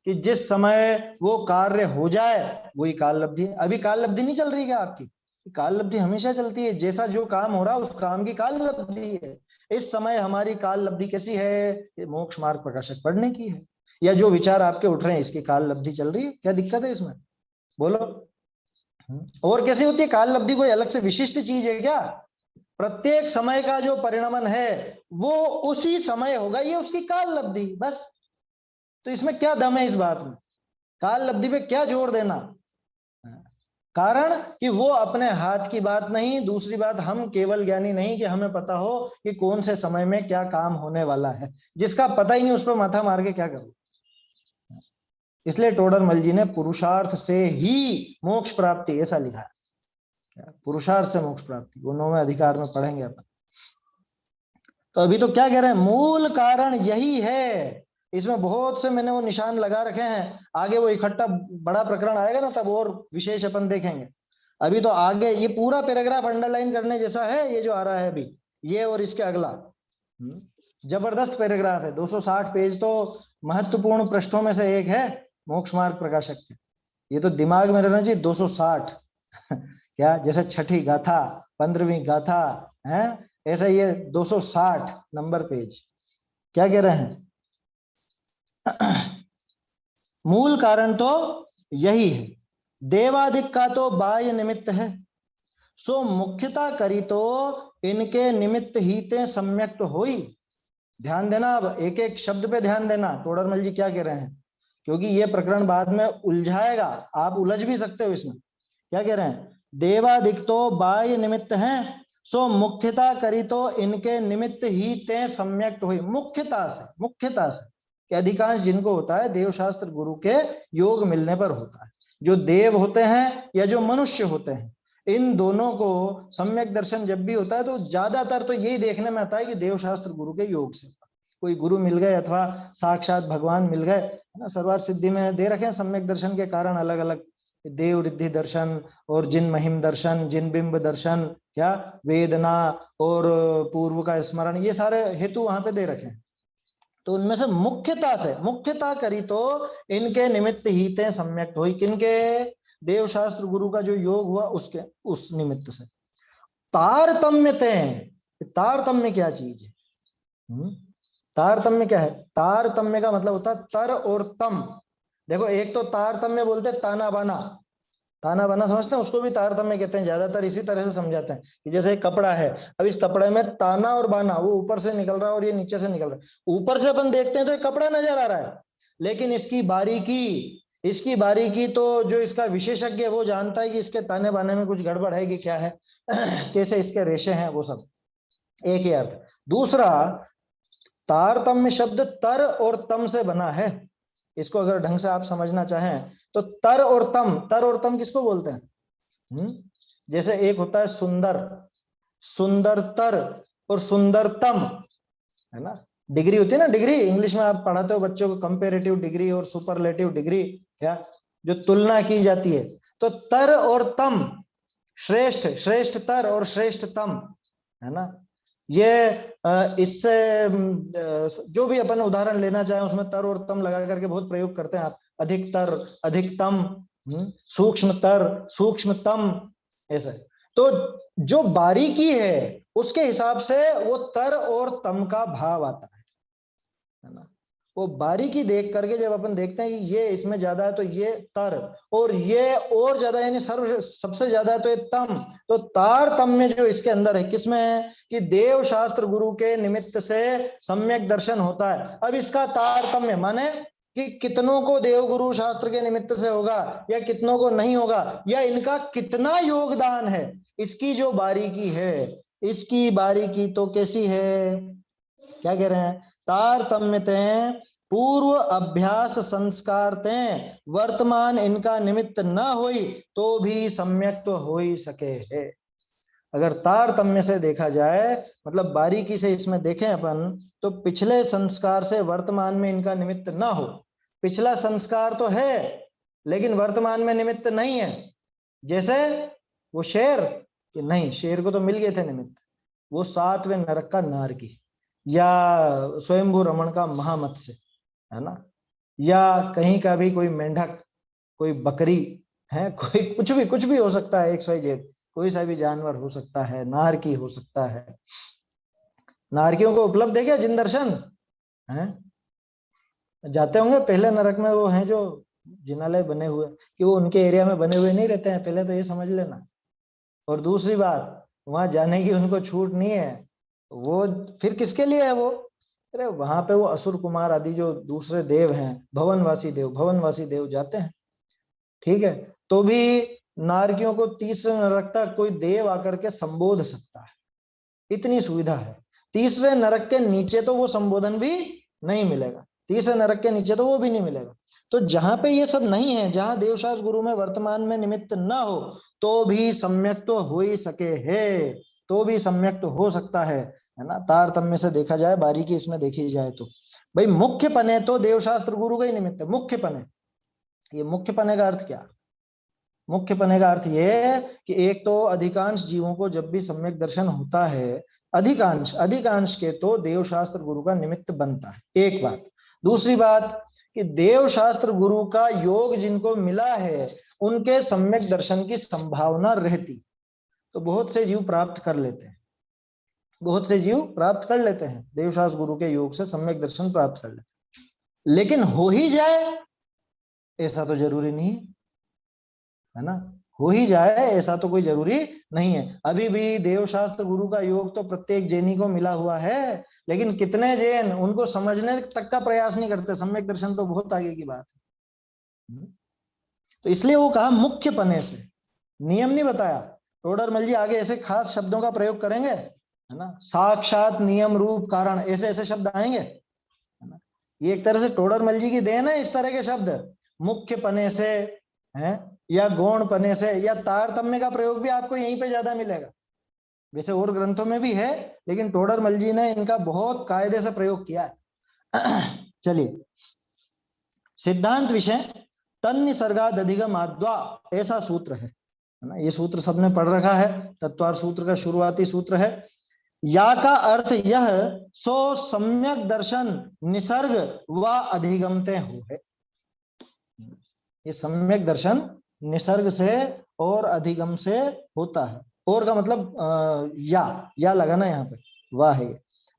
कि जिस समय वो कार्य हो जाए वही काल लब्धि है। अभी काल लब्धि नहीं चल रही क्या आपकी? काल लब्धि हमेशा चलती है। जैसा जो काम हो रहा है उस काम की काल लब्धि है। इस समय हमारी काल लब्धि कैसी है? ये मोक्ष मार्ग प्रकाशक पढ़ने की है, या जो विचार आपके उठ रहे हैं इसकी काल लब्धि चल रही है। क्या दिक्कत है इसमें? बोलो। और कैसी होती है काल लब्धि? कोई अलग से विशिष्ट चीज है क्या? प्रत्येक समय का जो परिणमन है वो उसी समय होगा, ये उसकी काल लब्धि बस। तो इसमें क्या दम है इस बात में? काल लब्धि पे क्या जोर देना? कारण कि वो अपने हाथ की बात नहीं। दूसरी बात, हम केवल ज्ञानी नहीं कि हमें पता हो कि कौन से समय में क्या काम होने वाला है। जिसका पता ही नहीं उस पर माथा मार के क्या करो। इसलिए टोडरमल जी ने पुरुषार्थ से ही मोक्ष प्राप्ति ऐसा लिखा है। पुरुषार्थ से मोक्ष प्राप्ति, वो 9वें अधिकार में पढ़ेंगे अपन। तो अभी तो क्या कह रहे हैं? मूल कारण यही है। इसमें बहुत से मैंने वो निशान लगा रखे हैं। आगे वो इकट्ठा बड़ा प्रकरण आएगा ना तब और विशेष अपन देखेंगे। अभी तो आगे ये पूरा पैराग्राफ अंडरलाइन करने जैसा है। ये जो आ रहा है अभी, ये और इसके अगला जबरदस्त पैराग्राफ है। 260 पेज तो महत्वपूर्ण पृष्ठों में से एक है मोक्ष मार्ग प्रकाशक के। ये तो दिमाग में रहना चाहिए। 260 क्या जैसे छठी गाथा, 15वीं गाथा है, ऐसा ये 260 नंबर पेज। क्या कह रहे हैं? मूल कारण तो यही है। देवादिक का तो बाह्य निमित्त है, सो मुख्यता करी तो इनके निमित्त ही ते सम्यक तो होई। ध्यान देना, अब एक एक शब्द पे ध्यान देना। टोडरमल जी क्या कह रहे हैं, क्योंकि ये प्रकरण बाद में उलझाएगा, आप उलझ भी सकते हो इसमें। क्या कह रहे हैं? देवादिक तो बाह्य निमित्त हैं, सो मुख्यता करी तो इनके निमित्त ही ते सम्यक हुई। मुख्यता से कि अधिकांश जिनको होता है देवशास्त्र गुरु के योग मिलने पर होता है। जो देव होते हैं या जो मनुष्य होते हैं, इन दोनों को सम्यक दर्शन जब भी होता है तो ज्यादातर तो यही देखने में आता है कि देवशास्त्र गुरु के योग से कोई गुरु मिल गए अथवा साक्षात भगवान मिल गए, है ना। सर्वार्थ सिद्धि में दे रखे हैं सम्यक दर्शन के कारण अलग अलग, देव रिद्धि दर्शन और जिन महिम दर्शन, जिन बिंब दर्शन, क्या वेदना और पूर्व का स्मरण, ये सारे हेतु वहां पे दे रखे हैं। तो उनमें से मुख्यता करी तो इनके निमित्त ही ते सम्यक हुई। किनके? देवशास्त्र गुरु का जो योग हुआ उसके, उस निमित्त से। तारतम्यते, तारतम्य क्या चीज है? तारतम्य क्या है? तारतम्य का मतलब होता है तर और तम। देखो, एक तो तारतम्य बोलते हैं ताना बाना, ताना बाना समझते हैं, उसको भी तारतम्य कहते हैं। ज्यादातर इसी तरह से समझाते हैं कि जैसे एक कपड़ा है, अब इस कपड़े में ताना और बाना, वो ऊपर से निकल रहा है और ये नीचे से निकल रहा है। ऊपर से अपन देखते हैं तो एक कपड़ा नजर आ रहा है, लेकिन इसकी बारीकी तो जो इसका विशेषज्ञ है वो जानता है कि इसके ताने बाने में कुछ गड़बड़ है कि क्या है, कैसे इसके रेशे हैं, वो सब एक ही अर्थ। दूसरा, तारतम्य शब्द तर और तम से बना है। इसको अगर ढंग से आप समझना चाहें तो तर और तम किसको बोलते हैं? जैसे एक होता है सुंदर, सुंदरतर और सुंदरतम, है ना? डिग्री होती है ना, डिग्री इंग्लिश में आप पढ़ाते हो बच्चों को, कंपेरेटिव डिग्री और सुपरलेटिव डिग्री, क्या जो तुलना की जाती है। तो तर और तम, श्रेष्ठ, श्रेष्ठ तर और श्रेष्ठ तम, है ना? ये इससे जो भी अपन उदाहरण लेना चाहें उसमें तर और तम लगा करके बहुत प्रयोग करते हैं आप। अधिकतर, अधिकतम, सूक्ष्मतर, सूक्ष्मतम, ऐसा है। तो जो बारीकी है उसके हिसाब से वो तर और तम का भाव आता है ना? वो बारीकी देख करके जब अपन देखते हैं कि ये इसमें ज्यादा है तो ये तर, और ये और ज्यादा यानी सबसे ज्यादा है तो ये तम। तो तारतम्य जो इसके अंदर है, किसमें है? कि देव शास्त्र गुरु के निमित्त से सम्यक दर्शन होता है। अब इसका तारतम्य माने कि कितनों को देव गुरु शास्त्र के निमित्त से होगा या कितनों को नहीं होगा, या इनका कितना योगदान है, इसकी जो बारीकी है, इसकी बारीकी तो कैसी है? क्या कह रहे हैं? तारतम्यते पूर्व अभ्यास संस्कारते वर्तमान इनका निमित्त न होई तो भी सम्यक तो हो ही सके है। अगर तारतम्य से देखा जाए, मतलब बारीकी से इसमें देखें अपन, तो पिछले संस्कार से वर्तमान में इनका निमित्त ना हो। पिछला संस्कार तो है लेकिन वर्तमान में निमित्त नहीं है। जैसे वो शेर, कि नहीं, शेर को तो मिल गए थे निमित्त, वो 7वें नरक का नारकी, या स्वयंभू रमण का महामत्स्य, है ना? या कहीं का भी कोई मेंढक, कोई बकरी है, कोई कुछ भी हो सकता है, XYZ, कोई सा भी जानवर हो सकता है, नारकी हो सकता है। नारकियों को उपलब्ध है क्या जिन दर्शन? हैं? जाते होंगे पहले नरक में, वो हैं जो जिनालय बने हुए, कि वो उनके एरिया में बने हुए नहीं रहते हैं, पहले तो ये समझ लेना। और दूसरी बात, वहां जाने की उनको छूट नहीं है। वो फिर किसके लिए है वो? अरे वहां पे वो असुर कुमार आदि जो दूसरे देव हैं, भवनवासी देव जाते हैं, ठीक है? तो भी नारकियों को तीसरे नरक तक कोई देव आकर के संबोध सकता है, इतनी सुविधा है। तीसरे नरक के नीचे तो वो संबोधन भी नहीं मिलेगा, तीसरे नरक के नीचे तो वो भी नहीं मिलेगा। तो जहां पे ये सब नहीं है, जहां देवशास्त्र गुरु में वर्तमान में निमित्त ना हो, तो भी सम्यक तो हो ही सके है, तो भी सम्यक तो हो सकता है ना? तारतम्य से देखा जाए, बारीकी इसमें देखी जाए तो भाई मुख्य पने तो देवशास्त्र गुरु का ही निमित्त है। मुख्य पने, ये मुख्य पने का अर्थ क्या? मुख्य पने का अर्थ ये है कि एक तो अधिकांश जीवों को जब भी सम्यक दर्शन होता है, अधिकांश के तो देवशास्त्र गुरु का निमित्त बनता है, एक बात। दूसरी बात कि देवशास्त्र गुरु का योग जिनको मिला है उनके सम्यक दर्शन की संभावना रहती, तो बहुत से जीव प्राप्त कर लेते हैं, बहुत से जीव प्राप्त कर लेते हैं, देवशास्त्र गुरु के योग से सम्यक दर्शन प्राप्त कर लेते हैं। लेकिन हो ही जाए ऐसा तो जरूरी नहीं है ना? हो ही जाए ऐसा तो कोई जरूरी नहीं है। अभी भी देवशास्त्र गुरु का योग तो प्रत्येक जैनी को मिला हुआ है, लेकिन कितने जैन उनको समझने तक का प्रयास नहीं करते। सम्यक दर्शन तो बहुत आगे की बात है। तो इसलिए वो कहा मुख्य पने से, नियम नहीं बताया। टोडरमल जी आगे ऐसे खास शब्दों का प्रयोग करेंगे, है ना? साक्षात, नियम, रूप, कारण, ऐसे ऐसे शब्द आएंगे, है ना? ये एक तरह से टोडरमल जी की देन है, इस तरह के शब्द मुख्य पने से, है, या गौण पने से, या तारतम्य का प्रयोग भी आपको यहीं पे ज्यादा मिलेगा। वैसे और ग्रंथों में भी है, लेकिन टोडरमल जी ने इनका बहुत कायदे से प्रयोग किया है। चलिए, सिद्धांत विषय तन्निसर्गाद अधिगम आद्वा, ऐसा सूत्र है ना? ये सूत्र सबने पढ़ रखा है, तत्वार सूत्र का शुरुआती सूत्र है। या का अर्थ यह सो सम्यक दर्शन निसर्ग व अधिगमते हो है। ये सम्यक दर्शन निसर्ग से और अधिगम से होता है। और का मतलब या लगाना यहाँ पे, वाह है,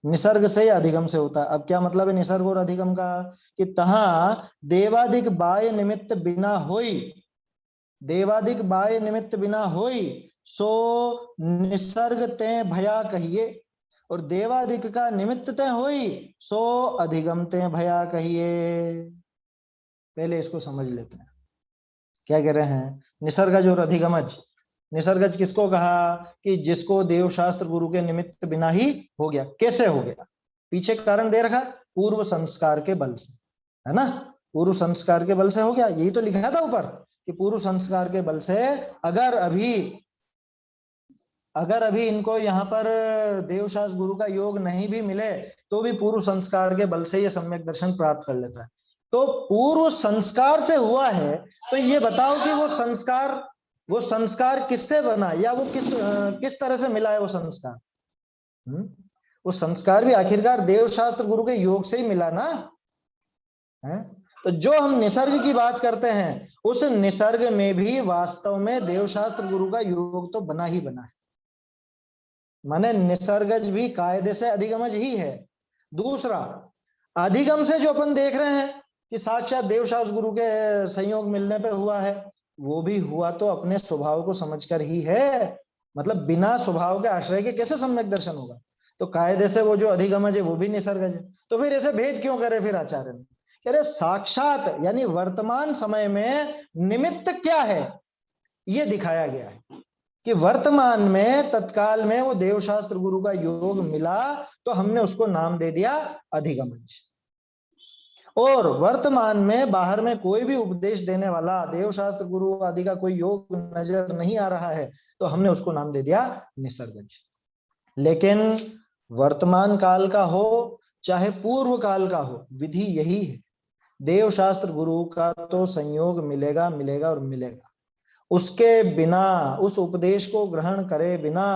निसर्ग से या अधिगम से होता है। अब क्या मतलब है निसर्ग और अधिगम का, कि तहाँ देवादिक बाह्य निमित्त बिना होई, देवादिक बाह्य निमित्त बिना होई, सो निसर्ग ते भया कहिए, और देवादिक का निमित्त ते होई, सो अधिगम ते भया कहिए। पहले इसको समझ लेते हैं, क्या कह रहे हैं, निसर्गज और अधिगमज। निसर्गज किसको कहा, कि जिसको देवशास्त्र गुरु के निमित्त बिना ही हो गया। कैसे हो गया, पीछे कारण दे रखा, पूर्व संस्कार के बल से, है ना, पूर्व संस्कार के बल से हो गया, यही तो लिखा था ऊपर कि पूर्व संस्कार के बल से। अगर अभी इनको यहाँ पर देवशास्त्र गुरु का योग नहीं भी मिले तो भी पूर्व संस्कार के बल से ये सम्यक दर्शन प्राप्त कर लेता है। तो पूर्व संस्कार से हुआ है, तो ये बताओ कि वो संस्कार किससे बना, या वो किस तरह से मिला है वो संस्कार। वो संस्कार भी आखिरकार देवशास्त्र गुरु के योग से ही मिला ना, है। तो जो हम निसर्ग की बात करते हैं, उस निसर्ग में भी वास्तव में देवशास्त्र गुरु का योग तो बना ही बना है, माने निसर्गज भी कायदे से अधिगमज ही है। दूसरा, अधिगम से जो अपन देख रहे हैं कि साक्षात देवशास्त्र गुरु के संयोग मिलने पे हुआ है, वो भी हुआ तो अपने स्वभाव को समझकर ही है, मतलब बिना स्वभाव के आश्रय के कैसे सम्यक दर्शन होगा। तो कायदे से वो जो अधिगमज है वो भी निसर्गज है। तो फिर ऐसे भेद क्यों करे फिर आचार्य ने, कह रहे साक्षात यानी वर्तमान समय में निमित्त क्या है ये दिखाया गया है, कि वर्तमान में तत्काल में वो देवशास्त्र गुरु का योग मिला तो हमने उसको नाम दे दिया अधिगमज। और वर्तमान में बाहर में कोई भी उपदेश देने वाला देवशास्त्र गुरु आदि का कोई योग नजर नहीं आ रहा है तो हमने उसको नाम दे दिया निसर्गज। लेकिन वर्तमान काल का हो चाहे पूर्व काल का हो, विधि यही है, देवशास्त्र गुरु का तो संयोग मिलेगा मिलेगा और मिलेगा। उसके बिना, उस उपदेश को ग्रहण करे बिना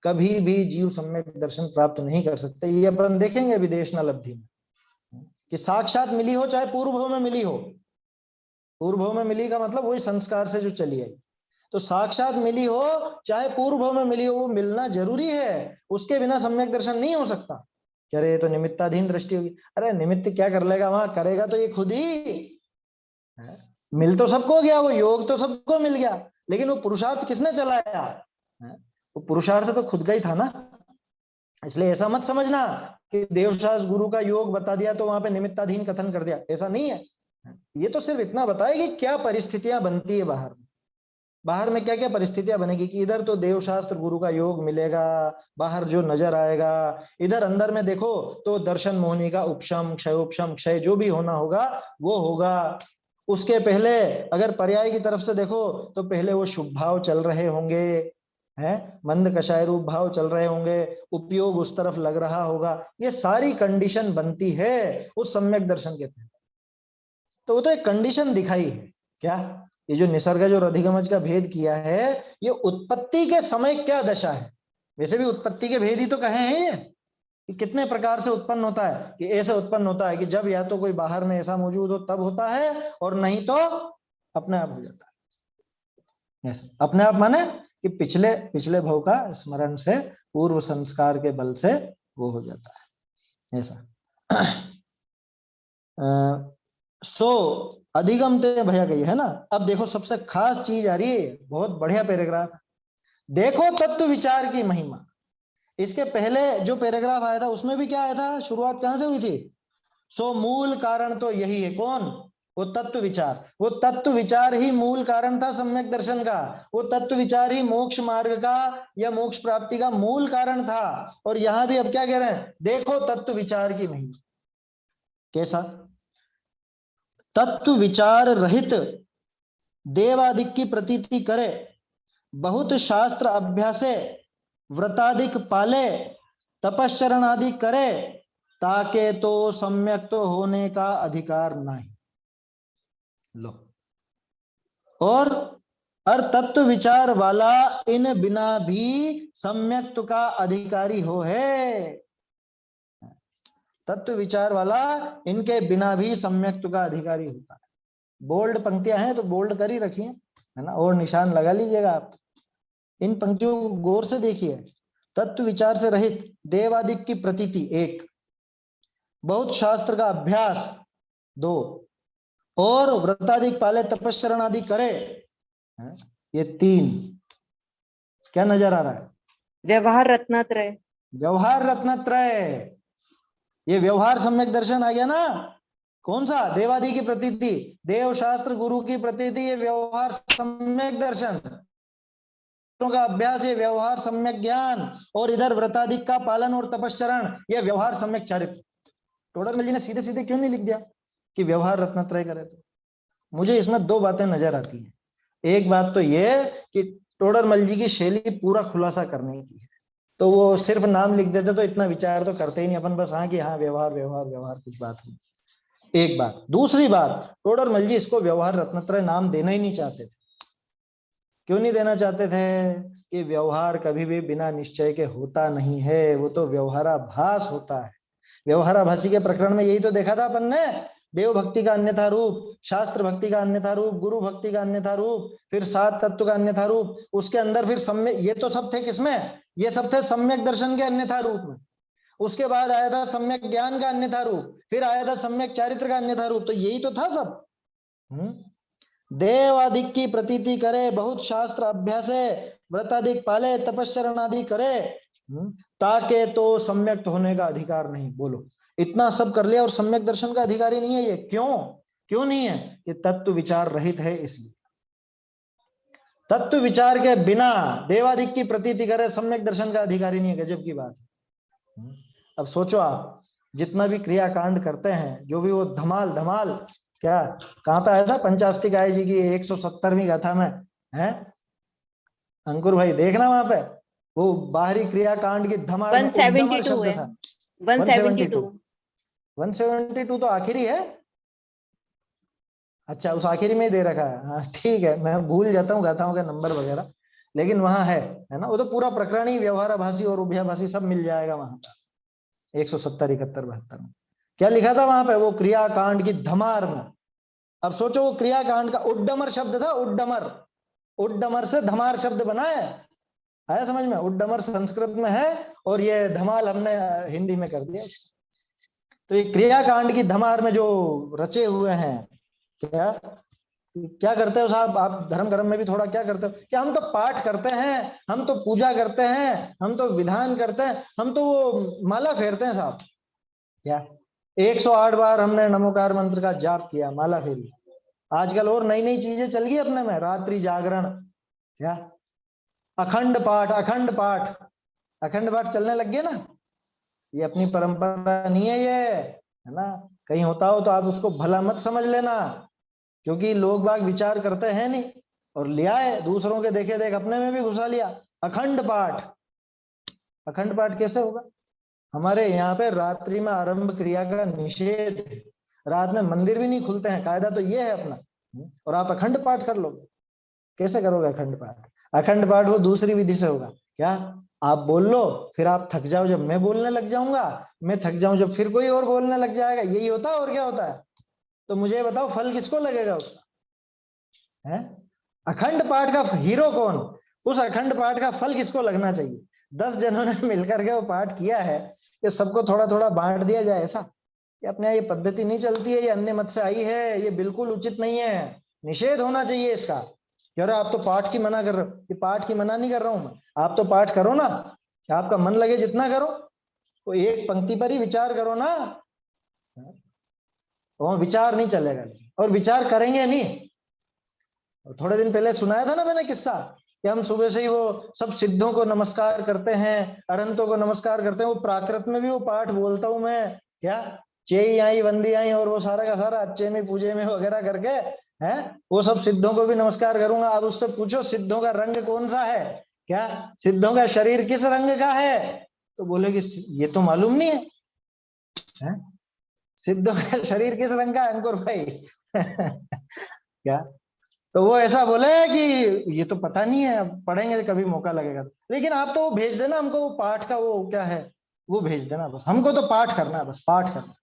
कभी भी जीव सम्यक दर्शन प्राप्त नहीं कर सकते। ये अपन देखेंगे विदेशनालब्धि में कि साक्षात मिली हो चाहे पूर्व भाव में मिली हो, पूर्व भाव में मिली का मतलब वही संस्कार से जो चली आई, तो साक्षात मिली हो चाहे पूर्व भाव में मिली हो, वो मिलना जरूरी है, उसके बिना सम्यक दर्शन नहीं हो सकता। कह रहे ये तो निमित्ताधीन दृष्टि होगी। अरे निमित्त क्या कर लेगा, वहां करेगा तो ये खुद ही, मिल तो सबको गया, वो योग तो सबको मिल गया, लेकिन वो पुरुषार्थ किसने चलाया, वो पुरुषार्थ तो खुद का ही था ना। इसलिए ऐसा मत समझना कि देवशास्त्र गुरु का योग बता दिया तो वहां पे निमित्ताधीन कथन कर दिया, ऐसा नहीं है। ये तो सिर्फ इतना बताए कि क्या परिस्थितियां बनती है बाहर में, बाहर में क्या क्या परिस्थितियां बनेगी, कि इधर तो देवशास्त्र गुरु का योग मिलेगा, बाहर जो नजर आएगा, इधर अंदर में देखो तो दर्शन मोहनी का उपशम क्षय जो भी होना होगा वो होगा। उसके पहले अगर पर्याय की तरफ से देखो तो पहले वो शुभ भाव चल रहे होंगे, हैं, मंद कषाय रूप भाव चल रहे होंगे, उपयोग उस तरफ लग रहा होगा, ये सारी कंडीशन बनती है उस सम्यक दर्शन के पहले। तो वो तो एक कंडीशन दिखाई है। क्या ये जो निसर्गज और अधिगमज का भेद किया है, ये उत्पत्ति के समय क्या दशा है, वैसे भी उत्पत्ति के भेद ही तो कहे हैं ये, कि कितने प्रकार से उत्पन्न होता है, कि ऐसे उत्पन्न होता है कि जब या तो कोई बाहर में ऐसा मौजूद हो तब होता है, और नहीं तो अपने आप हो जाता है। ऐसा अपने आप माने कि पिछले पिछले भव का स्मरण से, पूर्व संस्कार के बल से वो हो जाता है ऐसा। सो अधिगम ते भया गई है ना। अब देखो सबसे खास चीज आ रही है, बहुत बढ़िया पैराग्राफ है, देखो तत्व विचार की महिमा। इसके पहले जो पैराग्राफ आया था उसमें भी क्या आया था, शुरुआत कहां से हुई थी, सो मूल कारण तो यही है, कौन, वो तत्व विचार। वो तत्व विचार ही मूल कारण था सम्यक दर्शन का, वो तत्व विचार ही मोक्ष मार्ग का या मोक्ष प्राप्ति का मूल कारण था। और यहां भी अब क्या कह रहे हैं, देखो तत्व विचार की महिमा। कैसा, तत्व विचार रहित देवादिक की प्रतीति करे, बहुत शास्त्र अभ्यासे व्रतादिक पाले, तपश्चरण आदि करे, ताके तो सम्यक तो होने का अधिकार नहीं। लो, और तत्व विचार वाला इन बिना भी सम्यक्त का अधिकारी हो है, तत्व विचार वाला इनके बिना भी सम्यक्त का अधिकारी होता है। बोल्ड पंक्तियां हैं तो बोल्ड कर ही रखिए, है ना, और निशान लगा लीजिएगा आप। इन पंक्तियों को गौर से देखिए। तत्व विचार से रहित देवादिक की प्रतीति 1, बहुत शास्त्र का अभ्यास 2, और व्रतादिक पाले तपस्चरण आदि करे, ये 3। क्या नजर आ रहा है? व्यवहार रत्नत्रय। व्यवहार रत्नत्रय, ये व्यवहार सम्यक दर्शन आ गया ना। कौन सा? देवादि की प्रतीति, देव शास्त्र गुरु की प्रतीति, ये व्यवहार सम्यक दर्शन का अभ्यास, ये व्यवहार सम्यक ज्ञान, और इधर व्रतादिक का पालन और तपस्चरण, ये व्यवहार सम्यक चारित्र। टोडरमल जी ने सीधे सीधे क्यों नहीं लिख दिया कि व्यवहार रत्नत्रय करे? तो मुझे इसमें 2 बातें नजर आती हैं। एक बात तो ये कि टोडरमल जी की शैली पूरा खुलासा करने की है, तो वो सिर्फ नाम लिख देते तो इतना विचार तो करते ही नहीं अपन, बस हाँ कि हाँ व्यवहार व्यवहार व्यवहार कुछ बात हुई। एक बात। दूसरी बात, टोडरमल जी इसको व्यवहार रत्नत्रय नाम देना ही नहीं चाहते थे। क्यों नहीं देना चाहते थे? कि व्यवहार कभी भी बिना निश्चय के होता नहीं है, वो तो व्यवहाराभास होता है। व्यवहाराभासी के प्रकरण में यही तो देखा था अपन ने, देव भक्ति का अन्यथा रूप, शास्त्र भक्ति का अन्यथा रूप, गुरु भक्ति का अन्यथा रूप, फिर 7 तत्व का अन्यथा रूप, उसके अंदर फिर सम्यक, ये तो सब थे किसमें? ये सब थे सम्यक दर्शन के अन्यथा रूप में। उसके बाद आया था सम्यक ज्ञान का अन्यथा रूप, फिर आया था सम्यक चारित्र का अन्यथा रूप, तो यही तो था सब। देवादिक की प्रतीति करे, बहुत शास्त्र अभ्यास, व्रतादिक पाले, तपस्चरण आदि करे, ताके तो सम्यक होने का अधिकार नहीं। बोलो, इतना सब कर लिया और सम्यक दर्शन का अधिकारी नहीं है ये? क्यों नहीं है? कि तत्व विचार रहित है, इसलिए। तत्व विचार के बिना देवादिक की प्रतीति करे, सम्यक दर्शन का अधिकारी नहीं है। गजब की बात है। अब सोचो आप, जितना भी क्रियाकांड करते हैं, जो भी वो धमाल धमाल, क्या कहां पे आया था? पंचास्ति गाय जी की 170वीं गाथा में है। अंकुर भाई देखना वहां पे, वो बाहरी क्रियाकांड की धमाल में उद्दमर शब्द था। 172 तो आखिरी है। अच्छा, उस आखिरी में ही दे रखा है। हाँ ठीक है, मैं भूल जाता हूँ गाथाओं के नंबर वगैरह, लेकिन वहां है ना। वो तो पूरा प्रकरण ही व्यवहाराभासी और उभयाभासी सब मिल जाएगा वहां पर। 170, 71, 72 में क्या लिखा था वहां पे? वो क्रियाकांड की धमार में। अब सोचो, वो क्रियाकांड का उड्डमर शब्द था, उड्डमर। उड्डमर से धमार शब्द बना है। आया समझ में? उड्डमर संस्कृत में है और ये धमाल हमने हिंदी में कर दिया। तो ये क्रियाकांड की धमार में जो रचे हुए हैं, क्या करते हो साहब आप? धर्म कर्म में भी थोड़ा क्या करते हो? क्या हम तो पाठ करते हैं, हम तो पूजा करते हैं, हम तो विधान करते हैं, हम तो वो माला फेरते हैं साहब। क्या 108 बार हमने नमोकार मंत्र का जाप किया, माला फेरी। आजकल और नई नई चीजें चल गई अपने में, रात्रि जागरण, क्या अखंड पाठ, अखंड पाठ, अखंड पाठ चलने लग गए ना। ये अपनी परंपरा नहीं है ये, है ना। कहीं होता हो तो आप उसको भला मत समझ लेना, क्योंकि लोग बाग विचार करते हैं नहीं, और लिया है दूसरों के देखे देख अपने में भी घुसा लिया। अखंड पाठ, अखंड पाठ कैसे होगा? हमारे यहाँ पे रात्रि में आरंभ क्रिया का निषेध है। रात में मंदिर भी नहीं खुलते हैं, कायदा तो ये है अपना। और आप अखंड पाठ कर लोगे? कैसे करोगे अखंड पाठ? अखंड पाठ वो दूसरी विधि से होगा। क्या आप बोल लो, फिर आप थक जाओ जब मैं बोलने लग जाऊंगा, मैं थक जाऊं जब फिर कोई और बोलने लग जाएगा। यही होता है, और क्या होता है? तो मुझे बताओ फल किसको लगेगा उसका? है अखंड पाठ का हीरो कौन? उस अखंड पाठ का फल किसको लगना चाहिए? 10 जनों ने मिलकर के वो पाठ किया है, ये सबको थोड़ा थोड़ा बांट दिया जाए ऐसा? ये अपने ये पद्धति नहीं चलती है, ये अन्य मत से आई है, ये बिल्कुल उचित नहीं है। निषेध होना चाहिए इसका। यार आप तो पाठ की मना कर रहे हो। ये पाठ की मना नहीं कर रहा हूं मैं, आप तो पाठ करो ना, आपका मन लगे जितना करो, तो एक पंक्ति पर ही विचार करो ना। तो विचार नहीं चलेगा, और विचार करेंगे नहीं। थोड़े दिन पहले सुनाया था ना मैंने किस्सा, कि हम सुबह से ही वो सब सिद्धों को नमस्कार करते हैं, अरहंतों को नमस्कार करते हैं। वो प्राकृत में भी वो पाठ बोलता हूं मैं, क्या चेई आई वंदी आई, और वो सारा का सारा अच्छे में पूजे में वगैरह करके है, वो सब सिद्धों को भी नमस्कार करूंगा। अब उससे पूछो सिद्धों का रंग कौन सा है, क्या सिद्धों का शरीर किस रंग का है? तो बोलेगी ये तो मालूम नहीं है? सिद्धों का शरीर किस रंग का है अंकुर भाई? क्या? तो वो ऐसा बोले कि ये तो पता नहीं है, अब पढ़ेंगे कभी मौका लगेगा। लेकिन आप तो वो भेज देना हमको, वो पाठ का वो क्या है वो भेज देना बस। हमको तो पाठ करना है, बस पाठ करना।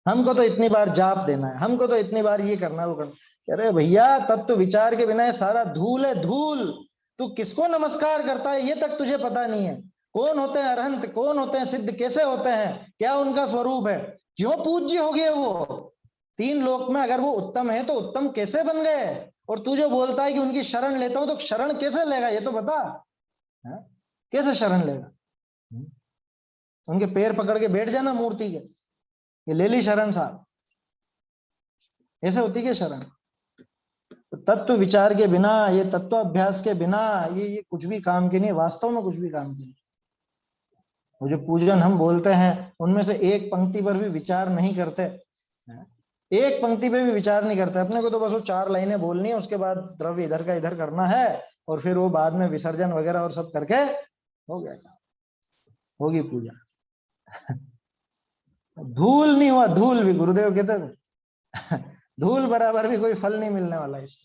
हमको तो इतनी बार जाप देना है, हमको तो इतनी बार ये करना है वो करना। अरे भैया तत्व विचार के बिना सारा धूल है, धूल। तू किसको नमस्कार करता है ये तक तुझे पता नहीं है। कौन होते हैं अरहंत, कौन होते हैं सिद्ध, कैसे होते हैं, क्या उनका स्वरूप है, क्यों पूज्य हो गए वो 3 लोक में। अगर वो उत्तम है तो उत्तम कैसे बन गए? और तू जो बोलता है कि उनकी शरण लेता हूं, तो शरण कैसे लेगा ये तो बता है? कैसे शरण लेगा? उनके पैर पकड़ के बैठ जाना मूर्ति के, ये ले ली शरण साहब, ऐसे होती क्या शरण? तो तत्व विचार के बिना, ये तत्व अभ्यास के बिना ये कुछ भी काम की नहीं, वास्तव में कुछ भी काम की नहीं। वो जो पूजन हम बोलते हैं उनमें से एक पंक्ति पर भी विचार नहीं करते, एक पंक्ति पे भी विचार नहीं करते। अपने को तो बस वो 4 लाइनें बोलनी है, उसके बाद द्रव्य इधर का इधर करना है, और फिर वो बाद में विसर्जन वगैरह और सब करके हो गया, होगी पूजा। धूल नहीं हुआ, धूल भी गुरुदेव कहते थे धूल बराबर भी कोई फल नहीं मिलने वाला इसको।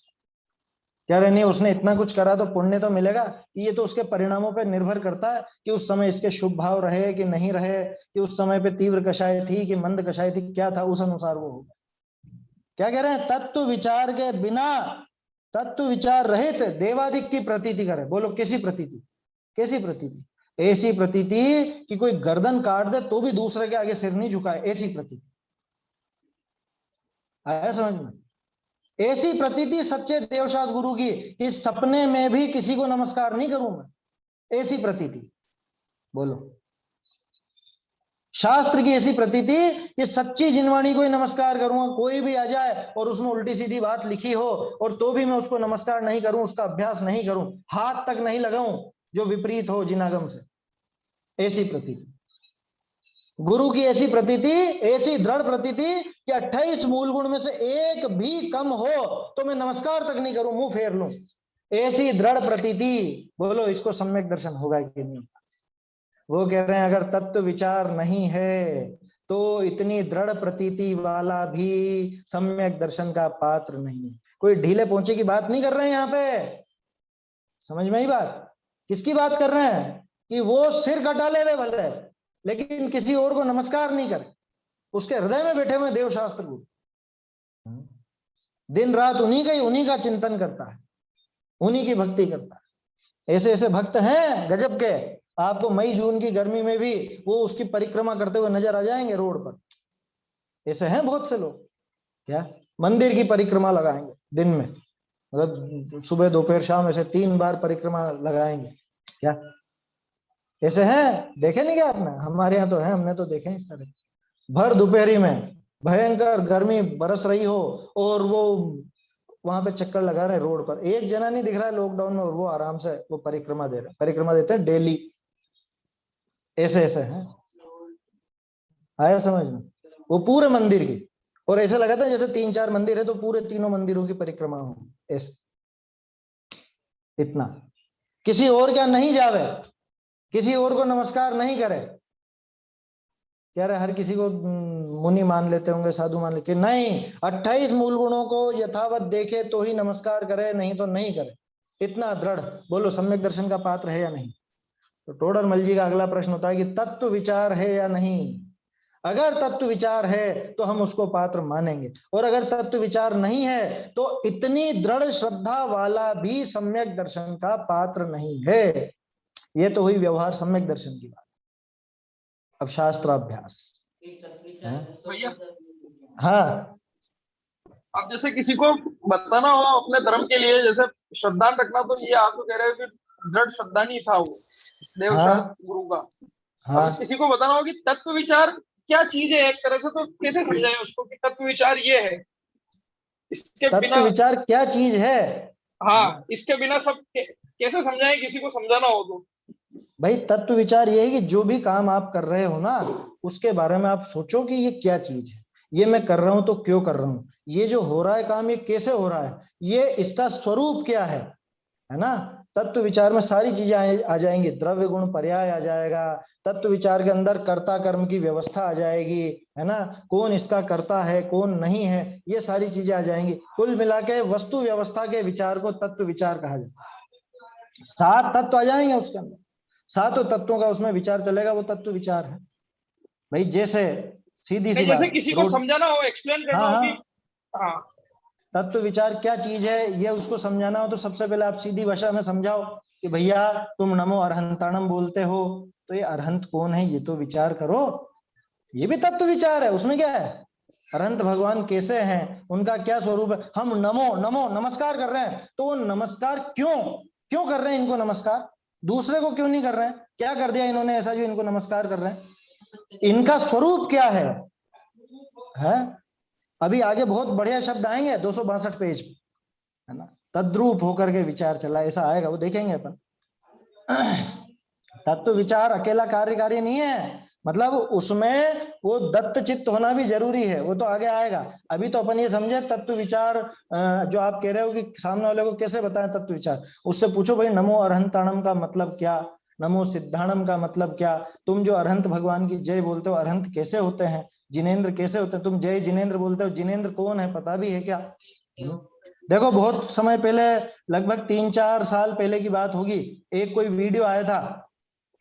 कह रहे नहीं उसने इतना कुछ करा तो पुण्य तो मिलेगा, कि ये तो उसके परिणामों पर निर्भर करता है कि उस समय इसके शुभ भाव रहे कि नहीं रहे, कि उस समय पे तीव्र कषाय थी कि मंद कषाय थी, क्या था, उस अनुसार वो होगा। क्या कह रहे हैं? तत्व विचार के बिना, तत्व विचार रहित देवादिक की प्रतीति करे। बोलो कैसी प्रतीति? कैसी प्रतीति? ऐसी प्रतीति कि कोई गर्दन काट दे तो भी दूसरे के आगे सिर नहीं झुकाए, ऐसी प्रतीति। आया समझ में? ऐसी प्रतीति सच्चे देवशास्त्र गुरु की कि सपने में भी किसी को नमस्कार नहीं करूं मैं, ऐसी प्रतीति। बोलो शास्त्र की ऐसी प्रतीति कि सच्ची जिनवाणी को ही नमस्कार करूंगा, कोई भी आ जाए और उसमें उल्टी सीधी बात लिखी हो और तो भी मैं उसको नमस्कार नहीं करूं, उसका अभ्यास नहीं करूं, हाथ तक नहीं लगाऊं जो विपरीत हो जिनागम से, ऐसी प्रतीति। गुरु की ऐसी प्रतीति, ऐसी दृढ़ प्रतीति कि 28 मूल गुण में से एक भी कम हो तो मैं नमस्कार तक नहीं करूं, मुंह फेर लूं, ऐसी दृढ़ प्रतीति। बोलो इसको सम्यक दर्शन होगा कि नहीं? वो कह रहे हैं अगर तत्व विचार नहीं है तो इतनी दृढ़ प्रतीति वाला भी सम्यक दर्शन का पात्र नहीं। कोई ढीले पहुंचे की बात नहीं कर रहे हैं यहाँ पे, समझ में ही बात? किसकी बात कर रहे हैं? कि वो सिर कटा ले वे भले, लेकिन किसी और को नमस्कार नहीं करे, उसके हृदय में बैठे हुए देवशास्त्र गुरु दिन रात उन्हीं का चिंतन करता है, उन्हीं की भक्ति करता है। ऐसे ऐसे भक्त हैं गजब के, आपको मई जून की गर्मी में भी वो उसकी परिक्रमा करते हुए नजर आ जाएंगे रोड पर। ऐसे हैं बहुत से लोग, क्या मंदिर की परिक्रमा लगाएंगे दिन में, मतलब सुबह दोपहर शाम ऐसे 3 बार परिक्रमा लगाएंगे, क्या ऐसे हैं? देखे नहीं क्या आपने? हमारे यहाँ तो है, हमने तो देखे इस तरह। भर दोपहरी में भयंकर गर्मी बरस रही हो और वो वहां पे चक्कर लगा रहे रोड पर, एक जना नहीं दिख रहा है लॉकडाउन में, और वो आराम से वो परिक्रमा दे रहे, परिक्रमा देते हैं डेली। ऐसे ऐसे हैं, आया समझ में? वो पूरे मंदिर की, और ऐसे लगाता है जैसे 3-4 मंदिर है तो पूरे तीनों मंदिरों की परिक्रमा हो, ऐसे इतना। किसी और क्या नहीं जावे, किसी और को नमस्कार नहीं करे। कह रहे हर किसी को मुनि मान लेते होंगे, साधु मान लेते, नहीं, 28 मूल गुणों को यथावत देखे तो ही नमस्कार करे, नहीं तो नहीं करे, इतना दृढ़। बोलो सम्यक दर्शन का पात्र है या नहीं? तो टोडरमल जी का अगला प्रश्न होता है कि तत्व विचार है या नहीं। अगर तत्व विचार है तो हम उसको पात्र मानेंगे, और अगर तत्व विचार नहीं है तो इतनी दृढ़ श्रद्धा वाला भी सम्यक दर्शन का पात्र नहीं है। ये तो हुई व्यवहार सम्यक दर्शन की बात। अब शास्त्राभ्यास, भैया हाँ अब जैसे किसी को बताना हो अपने धर्म के लिए, जैसे श्रद्धा रखना, तो ये आप तो कह रहे हो कि दृढ़ श्रद्धा नहीं था वो देवशास्त्र गुरु का। हाँ अब किसी को बताना हो कि तत्व विचार क्या चीज है एक तरह से, तो कैसे समझाएं उसको कि तत्व विचार ये है, इसके तत्व बिना? विचार क्या चीज है? हाँ, इसके बिना सब कैसे समझाएं किसी को समझाना हो तो? भाई तत्व विचार ये है कि जो भी काम आप कर रहे हो ना, उसके बारे में आप सोचो कि ये क्या चीज है, ये मैं कर रहा हूं तो क्यों कर रहा हूं, ये जो हो रहा है काम ये कैसे हो रहा है, ये इसका स्वरूप क्या है ना? तत्व विचार में सारी चीजें आ जाएंगी, द्रव्य गुण पर्याय आ जाएगा, तत्व विचार के अंदर कर्ता कर्म की व्यवस्था आ जाएगी, है ना? कौन इसका कर्ता है कौन नहीं है, ये सारी चीजें आ जाएंगी। कुल मिला के वस्तु व्यवस्था के विचार को तत्व विचार कहा जाता है। 7 तत्व आ जाएंगे उसके अंदर, 7 तत्वों का उसमें विचार चलेगा, वो तत्व विचार है भाई। जैसे सीधी सी जैसे बात, किसी को समझाना हो, एक्सप्लेन करना हो कि हाँ तत्व विचार क्या चीज है, ये उसको समझाना हो तो सबसे पहले आप सीधी भाषा में समझाओ कि भैया तुम नमो अरहंताणम बोलते हो, तो ये अरहंत कौन है ये तो विचार करो। ये भी तत्व विचार है, उसमें क्या है, अरहंत भगवान कैसे हैं, उनका क्या स्वरूप है। हम नमो नमो नमस्कार कर रहे हैं, तो वो नमस्कार क्यों क्यों कर रहे हैं, इनको नमस्कार दूसरे को क्यों नहीं कर रहे हैं, क्या कर दिया इन्होंने ऐसा जो इनको नमस्कार कर रहे हैं, इनका स्वरूप क्या है? अभी आगे बहुत बढ़िया शब्द आएंगे 262 पेज पे, है ना, तद्रूप होकर के विचार चला, ऐसा आएगा, वो देखेंगे अपन। तत्व विचार अकेला कार्यकारी नहीं है, मतलब उसमें वो दत्त चित्त होना भी जरूरी है, वो तो आगे आएगा। अभी तो अपन ये समझे तत्व विचार, जो आप कह रहे हो कि सामने वाले को कैसे बताएं तत्व विचार, उससे पूछो भाई नमो अरहंताणम का मतलब क्या, नमो सिद्धाणम का मतलब क्या, तुम जो अरहंत भगवान की जय बोलते हो, अरहंत कैसे होते हैं, जिनेन्द्र कैसे होते हैं, तुम जय जिनेन्द्र बोलते हो, जिनेन्द्र कौन है पता भी है क्या? देखो बहुत समय पहले, लगभग 3-4 साल पहले की बात होगी, एक कोई वीडियो आया था,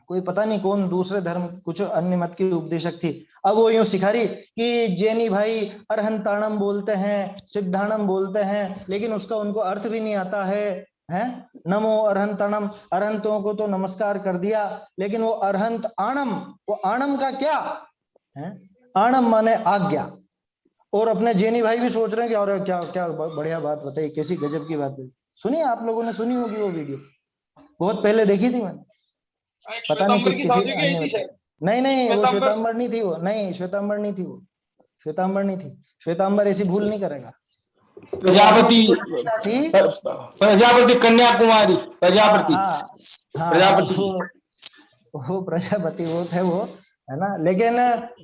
कोई पता नहीं कौन दूसरे धर्म कुछ अन्य मत की उपदेशक थी, अब वो यूं सिखा रही कि जैनी भाई अरहंताणम बोलते हैं, सिद्धाणम बोलते हैं, लेकिन उसका उनको अर्थ भी नहीं आता है नमो अरहंताणम, अरहंतों को तो नमस्कार कर दिया, लेकिन वो अरहंत आणम, वो आणम का क्या है, आणम माने आज्ञा। और अपने जैनी भाई भी सोच रहे हैं कि और क्या क्या बढ़िया बात बताई, कैसी गजब की बात बताई। सुनिए, आप लोगों ने सुनी होगी वो वीडियो, बहुत पहले देखी थी मैंने, पता नहीं श्वेतांबर की किसकी थी, साधु की अन्य थी शायद। नहीं नहीं वो श्वेतांबर श्वेतांबर नहीं थी, वो नहीं श्वेतांबर नहीं थी, वो श्वेतांबर नहीं थी, श्वेतांबर ऐसी भूल नहीं करेगा। प्रजापति, थी प्रजापति कन्याकुमारी, प्रजापति, हाँ हाँ प्रजापति, वो प्रजापति वो थे वो, है ना। लेकिन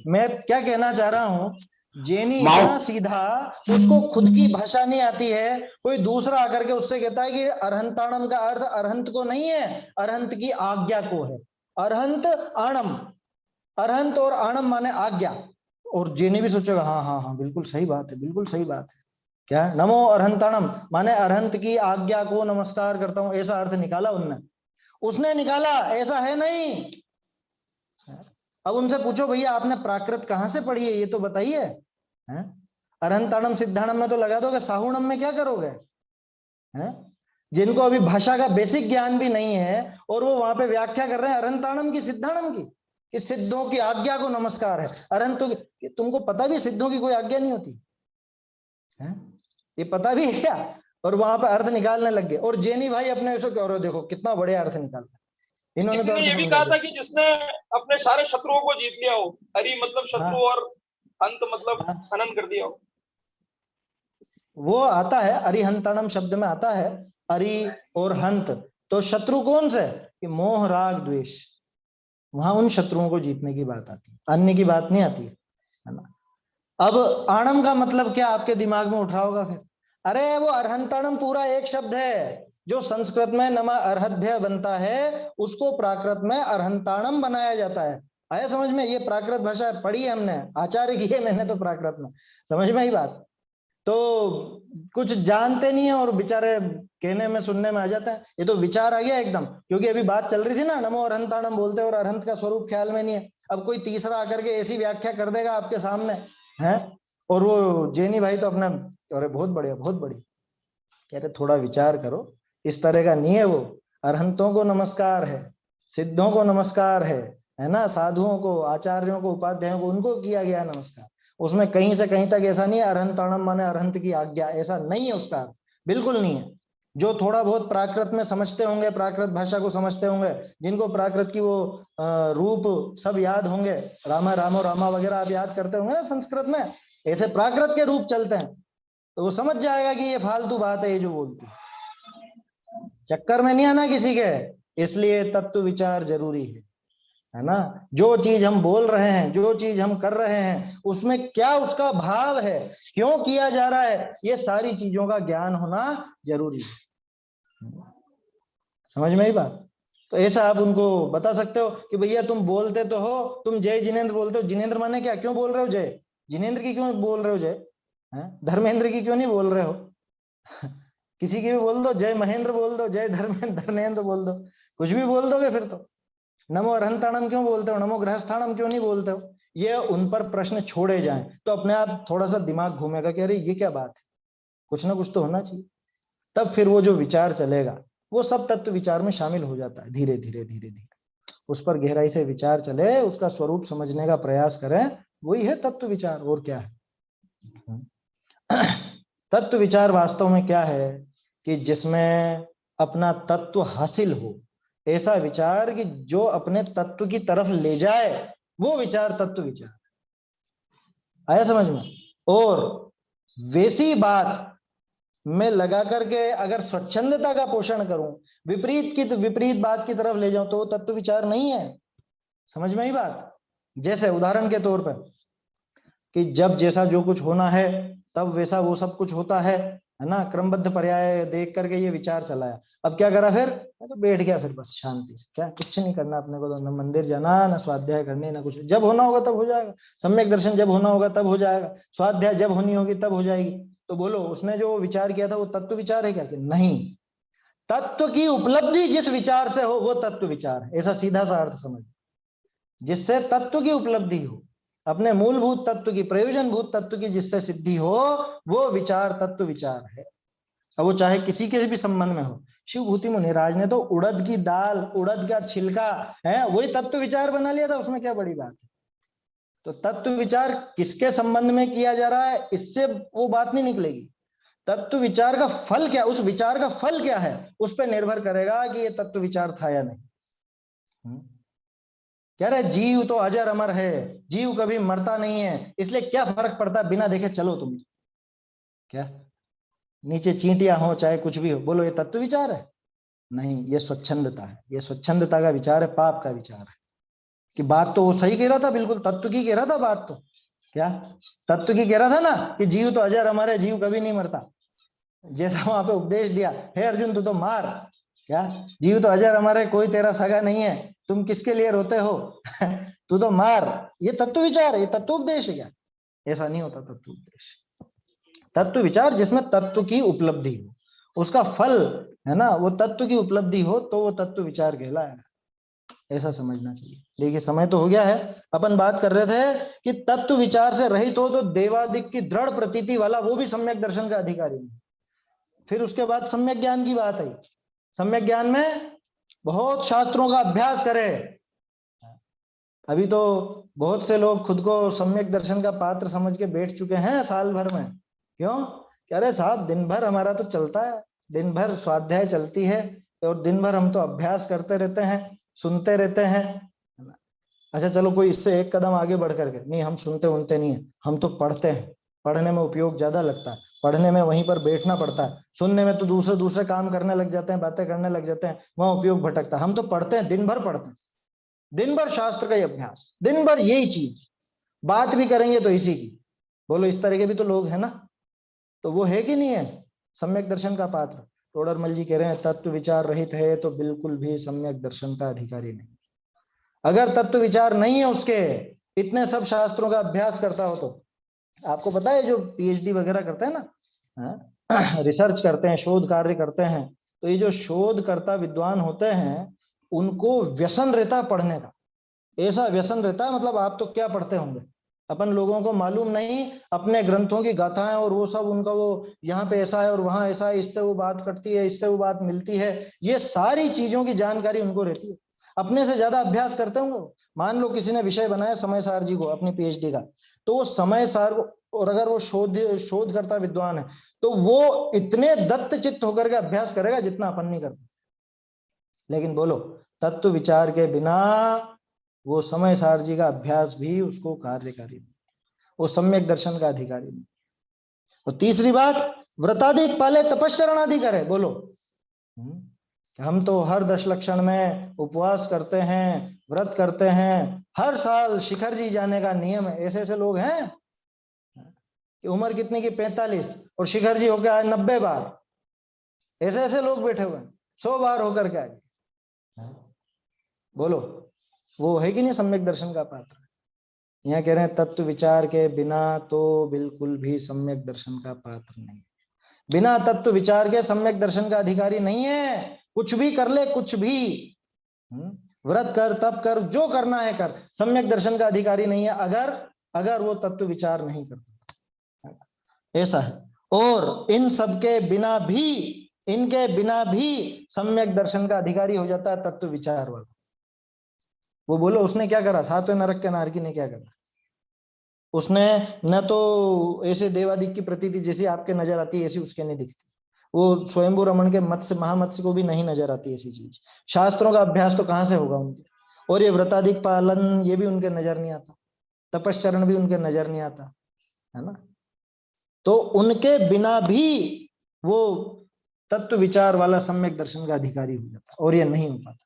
मैं क्या कहना चाह रहा हूँ, जैनी इतना सीधा, उसको खुद की भाषा नहीं आती है, कोई दूसरा आकर के उससे कहता है कि अरहंताणम का अर्थ अरहंत को नहीं है, अरहंत की आज्ञा को है। अरहंत आणम, अरहंत और आणम माने आज्ञा, और जैनी भी सोचेगा हाँ हाँ हाँ बिल्कुल सही बात है, बिल्कुल सही बात है। क्या नमो अरहंताणम माने अरहंत की आज्ञा को नमस्कार करता हूं, ऐसा अर्थ निकाला उनने, उसने निकाला, ऐसा है नहीं। अब उनसे पूछो भैया आपने प्राकृत कहां से पढ़ी है ये तो बताइए, अरहंताणम सिद्धाणम में तो लगा दोगे, साहुणम में क्या करोगे, हैं? जिनको अभी भाषा का बेसिक ज्ञान भी नहीं है, और वो वहां पे व्याख्या कर रहे हैं अरहंताणम की सिद्धाणम की, कि सिद्धों की आज्ञा को नमस्कार है। अरहंतों की, तुमको पता भी सिद्धों की कोई आज्ञा नहीं होती है, ये पता भी है क्या? और वहां पे अर्थ निकालने लग गए, और जैनी भाई अपने ऐसे कह रहे, देखो कितना बढ़िया अर्थ निकालता, इन्होंने किसी तो ने अर्थ ये भी समझा कहा था दिया। कि जिसने अपने सारे शत्रुओं को जीत लिया हो, हरि मतलब शत्रु हाँ, और अंत मतलब हाँ, हनन कर दिया हो। वो आता है अरिहंताणम शब्द में आता है अरि और हंत, तो शत्रु कौन से, कि मोह राग द्वेष, वहां उन शत्रुओं को जीतने की बात आती है, अन्य की बात नहीं आती है ना। अब आणम का मतलब क्या आपके दिमाग में उठ रहा होगा फिर, अरे वो अरहंताणम पूरा एक शब्द है, जो संस्कृत में नमा अर्हद्भ्य बनता है, उसको प्राकृत में अरहंताणम बनाया जाता है। आया समझ में, ये प्राकृत भाषा पढ़ी है हमने, आचार्य की है मैंने तो प्राकृत में, समझ में ही बात। तो कुछ जानते नहीं है और बेचारे कहने में सुनने में आ जाते हैं, ये तो विचार आ गया एकदम, क्योंकि अभी बात चल रही थी ना, नमो अरहंताणम बोलते और अरहंत का स्वरूप ख्याल में नहीं है। अब कोई तीसरा आकर के ऐसी व्याख्या कर देगा आपके सामने, है, और वो जैनी भाई तो अपना, अरे बहुत बढ़िया बहुत बढ़िया, कह रहे थोड़ा विचार करो, इस तरह का नहीं है वो, अरहंतों को नमस्कार है, सिद्धों को नमस्कार है ना, साधुओं को, आचार्यों को, उपाध्यायों को, उनको किया गया नमस्कार। उसमें कहीं से कहीं तक ऐसा नहीं है अरहंताणम माने अरहंत की आज्ञा, ऐसा नहीं है उसका अर्थ, बिल्कुल नहीं है। जो थोड़ा बहुत प्राकृत में समझते होंगे, प्राकृत भाषा को समझते होंगे, जिनको प्राकृत की वो रूप सब याद होंगे, रामा रामो रामा वगैरह आप याद करते होंगे ना संस्कृत में, ऐसे प्राकृत के रूप चलते हैं, तो वो समझ जाएगा कि ये फालतू बात है ये जो बोलती, चक्कर में नहीं आना किसी के। इसलिए तत्व विचार जरूरी है ना, जो चीज हम बोल रहे हैं, जो चीज हम कर रहे हैं, उसमें क्या उसका भाव है, क्यों किया जा रहा है, ये सारी चीजों का ज्ञान होना जरूरी है। समझ में ही बात। तो ऐसा आप उनको बता सकते हो कि भैया तुम बोलते तो हो, तुम जय जिनेन्द्र बोलते हो, जिनेन्द्र माने क्या, क्यों बोल रहे हो जय, जिनेन्द्र की क्यों बोल रहे हो जय, धर्मेंद्र की क्यों नहीं बोल रहे हो? किसी की भी बोल दो, जय महेंद्र बोल दो, जय धर्मेंद्र बोल दो, कुछ भी बोल दोगे फिर तो। नमो अरहंताणम क्यों बोलते हो, नमो गृहस्थाणम क्यों नहीं बोलते हो? ये उन पर प्रश्न छोड़े जाएं तो अपने आप थोड़ा सा दिमाग घूमेगा कि अरे ये क्या बात है, कुछ ना कुछ तो होना चाहिए, तब फिर वो जो विचार चलेगा वो सब तत्व विचार में शामिल हो जाता है। धीरे धीरे धीरे धीरे उस पर गहराई से विचार चले, उसका स्वरूप समझने का प्रयास करें, वही है तत्व विचार, और क्या है। तत्व विचार वास्तव में क्या है कि जिसमें अपना तत्व हासिल हो, ऐसा विचार कि जो अपने तत्व की तरफ ले जाए, वो विचार तत्व विचार। आया समझ में? और वैसी बात मैं लगा करके अगर स्वच्छंदता का पोषण करूं, विपरीत बात की तरफ ले जाऊं, तो तत्व विचार नहीं है। समझ में आई बात? जैसे उदाहरण के तौर पर कि जब जैसा जो कुछ होना है तब वैसा वो सब कुछ होता है ना, क्रमबद्ध पर्याय देख करके ये विचार चलाया। अब क्या करा फिर? तो बैठ गया फिर बस शांति से, क्या कुछ नहीं करना अपने को, तो न मंदिर जाना, न स्वाध्याय करने, न कुछ। जब होना होगा तब हो जाएगा, सम्यक दर्शन जब होना होगा तब हो जाएगा, स्वाध्याय जब होनी होगी तब हो जाएगी। तो बोलो उसने जो विचार किया था वो तत्व विचार है क्या? कि नहीं, तत्व की उपलब्धि जिस विचार से हो वो तत्व विचार है। ऐसा सीधा सा अर्थ समझ, जिससे तत्व की उपलब्धि हो, अपने मूलभूत तत्व की, प्रयोजनभूत तत्व की जिससे सिद्धि हो, वो विचार तत्व विचार है। अब वो चाहे किसी के भी संबंध में हो। शिवभूति मुनिराज ने तो उड़द की दाल, उड़द का छिलका है, वही तत्व विचार बना लिया था, उसमें क्या बड़ी बात है। तो तत्व विचार किसके संबंध में किया जा रहा है, इससे वो बात नहीं निकलेगी। तत्व विचार का फल क्या, उस विचार का फल क्या है, उस पर निर्भर करेगा कि ये तत्व विचार था या नहीं। कह रहे जीव तो अजर अमर है, जीव कभी मरता नहीं है, इसलिए क्या फर्क पड़ता है, बिना देखे चलो तुम, क्या नीचे चींटियां हो चाहे कुछ भी हो। बोलो ये तत्व विचार है? नहीं, ये स्वच्छंदता है। ये स्वच्छंदता का विचार है, पाप का विचार है। कि बात तो वो सही कह रहा था, बिल्कुल तत्व की कह रहा था बात, तो क्या तत्व की कह रहा था ना कि जीव तो अजर अमर है, जीव कभी नहीं मरता। जैसा वहां पे उपदेश दिया, हे अर्जुन तू तो मार, क्या जीव तो अजर अमर है, कोई तेरा सगा नहीं है, तुम किसके लिए रोते हो तू तो मार। ये तत्व विचार है, ये तत्वोपदेश है क्या? ऐसा नहीं होता तत्वोपदेश। तत्व विचार जिसमें तत्व की उपलब्धि हो, उसका फल है ना, वो तत्व की उपलब्धि हो, तो वो तत्व विचार कहलाएगा। ऐसा समझना चाहिए। देखिए समय तो हो गया है। अपन बात कर रहे थे कि तत्व विचार से रहित हो तो देवादिक की दृढ़ प्रतीति वाला वो भी सम्यक दर्शन का अधिकारी नहीं। फिर उसके बाद सम्यक ज्ञान की बात आई। सम्यक ज्ञान में बहुत शास्त्रों का अभ्यास करे। अभी तो बहुत से लोग खुद को सम्यक दर्शन का पात्र समझ के बैठ चुके हैं साल भर में। क्यों? कह रहे साहब दिन भर हमारा तो चलता है, दिन भर स्वाध्याय चलती है और दिन भर हम तो अभ्यास करते रहते हैं, सुनते रहते हैं। अच्छा चलो कोई इससे एक कदम आगे बढ़ करके, नहीं हम सुनते उनते नहीं है, हम तो पढ़ते हैं, पढ़ने में उपयोग ज्यादा लगता है, पढ़ने में वहीं पर बैठना पड़ता है, सुनने में तो दूसरे दूसरे काम करने लग जाते हैं, बातें करने लग जाते हैं, वहां उपयोग भटकता है। हम तो पढ़ते हैं, दिन भर पढ़ते हैं, दिन भर शास्त्र का ही अभ्यास, दिन भर यही चीज, बात भी करेंगे तो इसी की। बोलो इस तरह के भी तो लोग हैं ना, तो वो है कि नहीं है सम्यक दर्शन का पात्र? टोडरमल जी कह रहे हैं तत्व विचार रहित है तो बिल्कुल भी सम्यक दर्शन का अधिकारी नहीं। अगर तत्व विचार नहीं है उसके, इतने सब शास्त्रों का अभ्यास करता हो, तो आपको पता है जो पीएचडी वगैरह करते हैं ना, रिसर्च करते हैं, शोध कार्य करते हैं, तो ये जो शोधकर्ता विद्वान होते हैं उनको व्यसन रहता है पढ़ने का। ऐसा व्यसन रहता है, मतलब आप तो क्या पढ़ते होंगे, अपन लोगों को मालूम नहीं, अपने ग्रंथों की गाथाएं और वो सब, उनका वो यहाँ पे ऐसा है और वहां ऐसा है, इससे वो बात कटती है, इससे वो बात मिलती है, ये सारी चीजों की जानकारी उनको रहती है। अपने से ज्यादा अभ्यास करते होंगे। मान लो किसी ने विषय बनाया समय सार जी को अपनी पीएचडी का, तो वो समय सार को, और अगर वो शोधकर्ता विद्वान है तो वो इतने दत्त चित्त होकर के अभ्यास करेगा जितना अपन नहीं करते। लेकिन बोलो तत्व विचार के बिना वो समय सार जी का अभ्यास भी उसको कार्यकारी नहीं, वो सम्यक दर्शन का अधिकारी नहीं। और तीसरी बात, व्रताधिक पाले तपश्चरणादि करे। बोलो हम तो हर दशलक्षण में उपवास करते हैं, व्रत करते हैं, हर साल शिखर जी जाने का नियम है। ऐसे ऐसे लोग हैं कि उम्र कितनी की 45 और शिखर जी होकर आए 90 बार। ऐसे ऐसे लोग बैठे हुए हैं 100 बार होकर के आए। बोलो वो है कि नहीं सम्यक दर्शन का पात्र? यहाँ कह रहे हैं तत्व विचार के बिना तो बिल्कुल भी सम्यक दर्शन का पात्र नहीं। बिना तत्व विचार के सम्यक दर्शन का अधिकारी नहीं है। कुछ भी कर ले, कुछ भी व्रत कर, तप कर, जो करना है कर, सम्यक दर्शन का अधिकारी नहीं है अगर वो तत्व विचार नहीं करता। ऐसा है। और इन सबके बिना भी, इनके बिना भी सम्यक दर्शन का अधिकारी हो जाता है तत्व विचार वाला। वो बोलो उसने क्या करा, सातवें नरक के नारकी ने क्या करा? उसने न तो ऐसे देवादिक की प्रतीति जैसी आपके नजर आती है ऐसी उसके नहीं दिखती, वो स्वयंभू रमण के मत्स्य महामत्स्य को भी नहीं नजर आती ऐसी चीज। शास्त्रों का अभ्यास तो कहाँ से होगा उनके, और ये व्रताधिक पालन ये भी उनके नजर नहीं आता, तपश्चरण भी उनके नजर नहीं आता, है ना। तो उनके बिना भी वो तत्व विचार वाला सम्यक दर्शन का अधिकारी हो जाता, और ये नहीं हो पाता।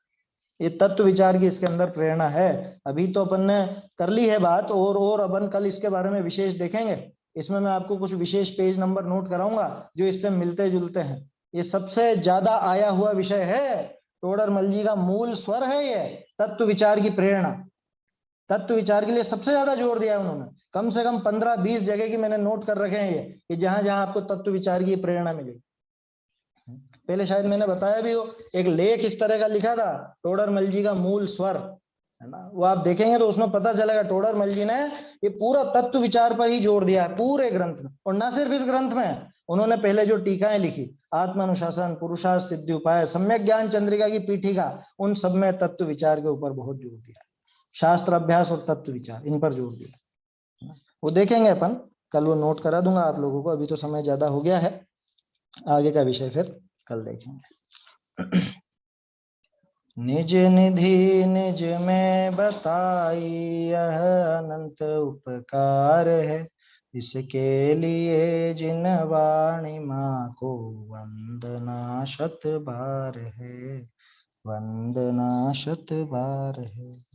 ये तत्व विचार की इसके अंदर प्रेरणा है। अभी तो अपन ने कर ली है बात, और अपन कल इसके बारे में विशेष देखेंगे। इसमें मैं आपको कुछ विशेष पेज नंबर नोट कराऊंगा जो इससे मिलते जुलते हैं। ये सबसे ज्यादा आया हुआ विषय है, टोडरमल जी का मूल स्वर है ये तत्व विचार की प्रेरणा। तत्व विचार के लिए सबसे ज्यादा जोर दिया है उन्होंने, कम से कम 15-20 जगह की मैंने नोट कर रखे हैं ये, कि जहां जहां आपको तत्व विचार की प्रेरणा मिलेगी। पहले शायद मैंने बताया भी हो, एक लेख इस तरह का लिखा था, टोडरमल जी का मूल स्वर, है ना। वो आप देखेंगे तो उसमें पता चलेगा टोडरमल जी ने ये पूरा तत्व विचार पर ही जोर दिया है पूरे ग्रंथ में। और ना सिर्फ इस ग्रंथ में, उन्होंने पहले जो टीकाएं लिखी, आत्मानुशासन, पुरुषार्थ सिद्धि उपाय, सम्यक ज्ञान चंद्रिका की पीठिका, उन सब में तत्व विचार के ऊपर बहुत जोर दिया। शास्त्र अभ्यास और तत्व विचार, इन पर जोर दिया। वो देखेंगे अपन कल, वो नोट करा दूंगा आप लोगों को। अभी तो समय ज्यादा हो गया है, आगे का विषय फिर कल देखेंगे। निज निधि निज में बताई यह अनंत उपकार है, इसके लिए जिन वाणी माँ को वंदना शत बार है, वंदना शत बार है।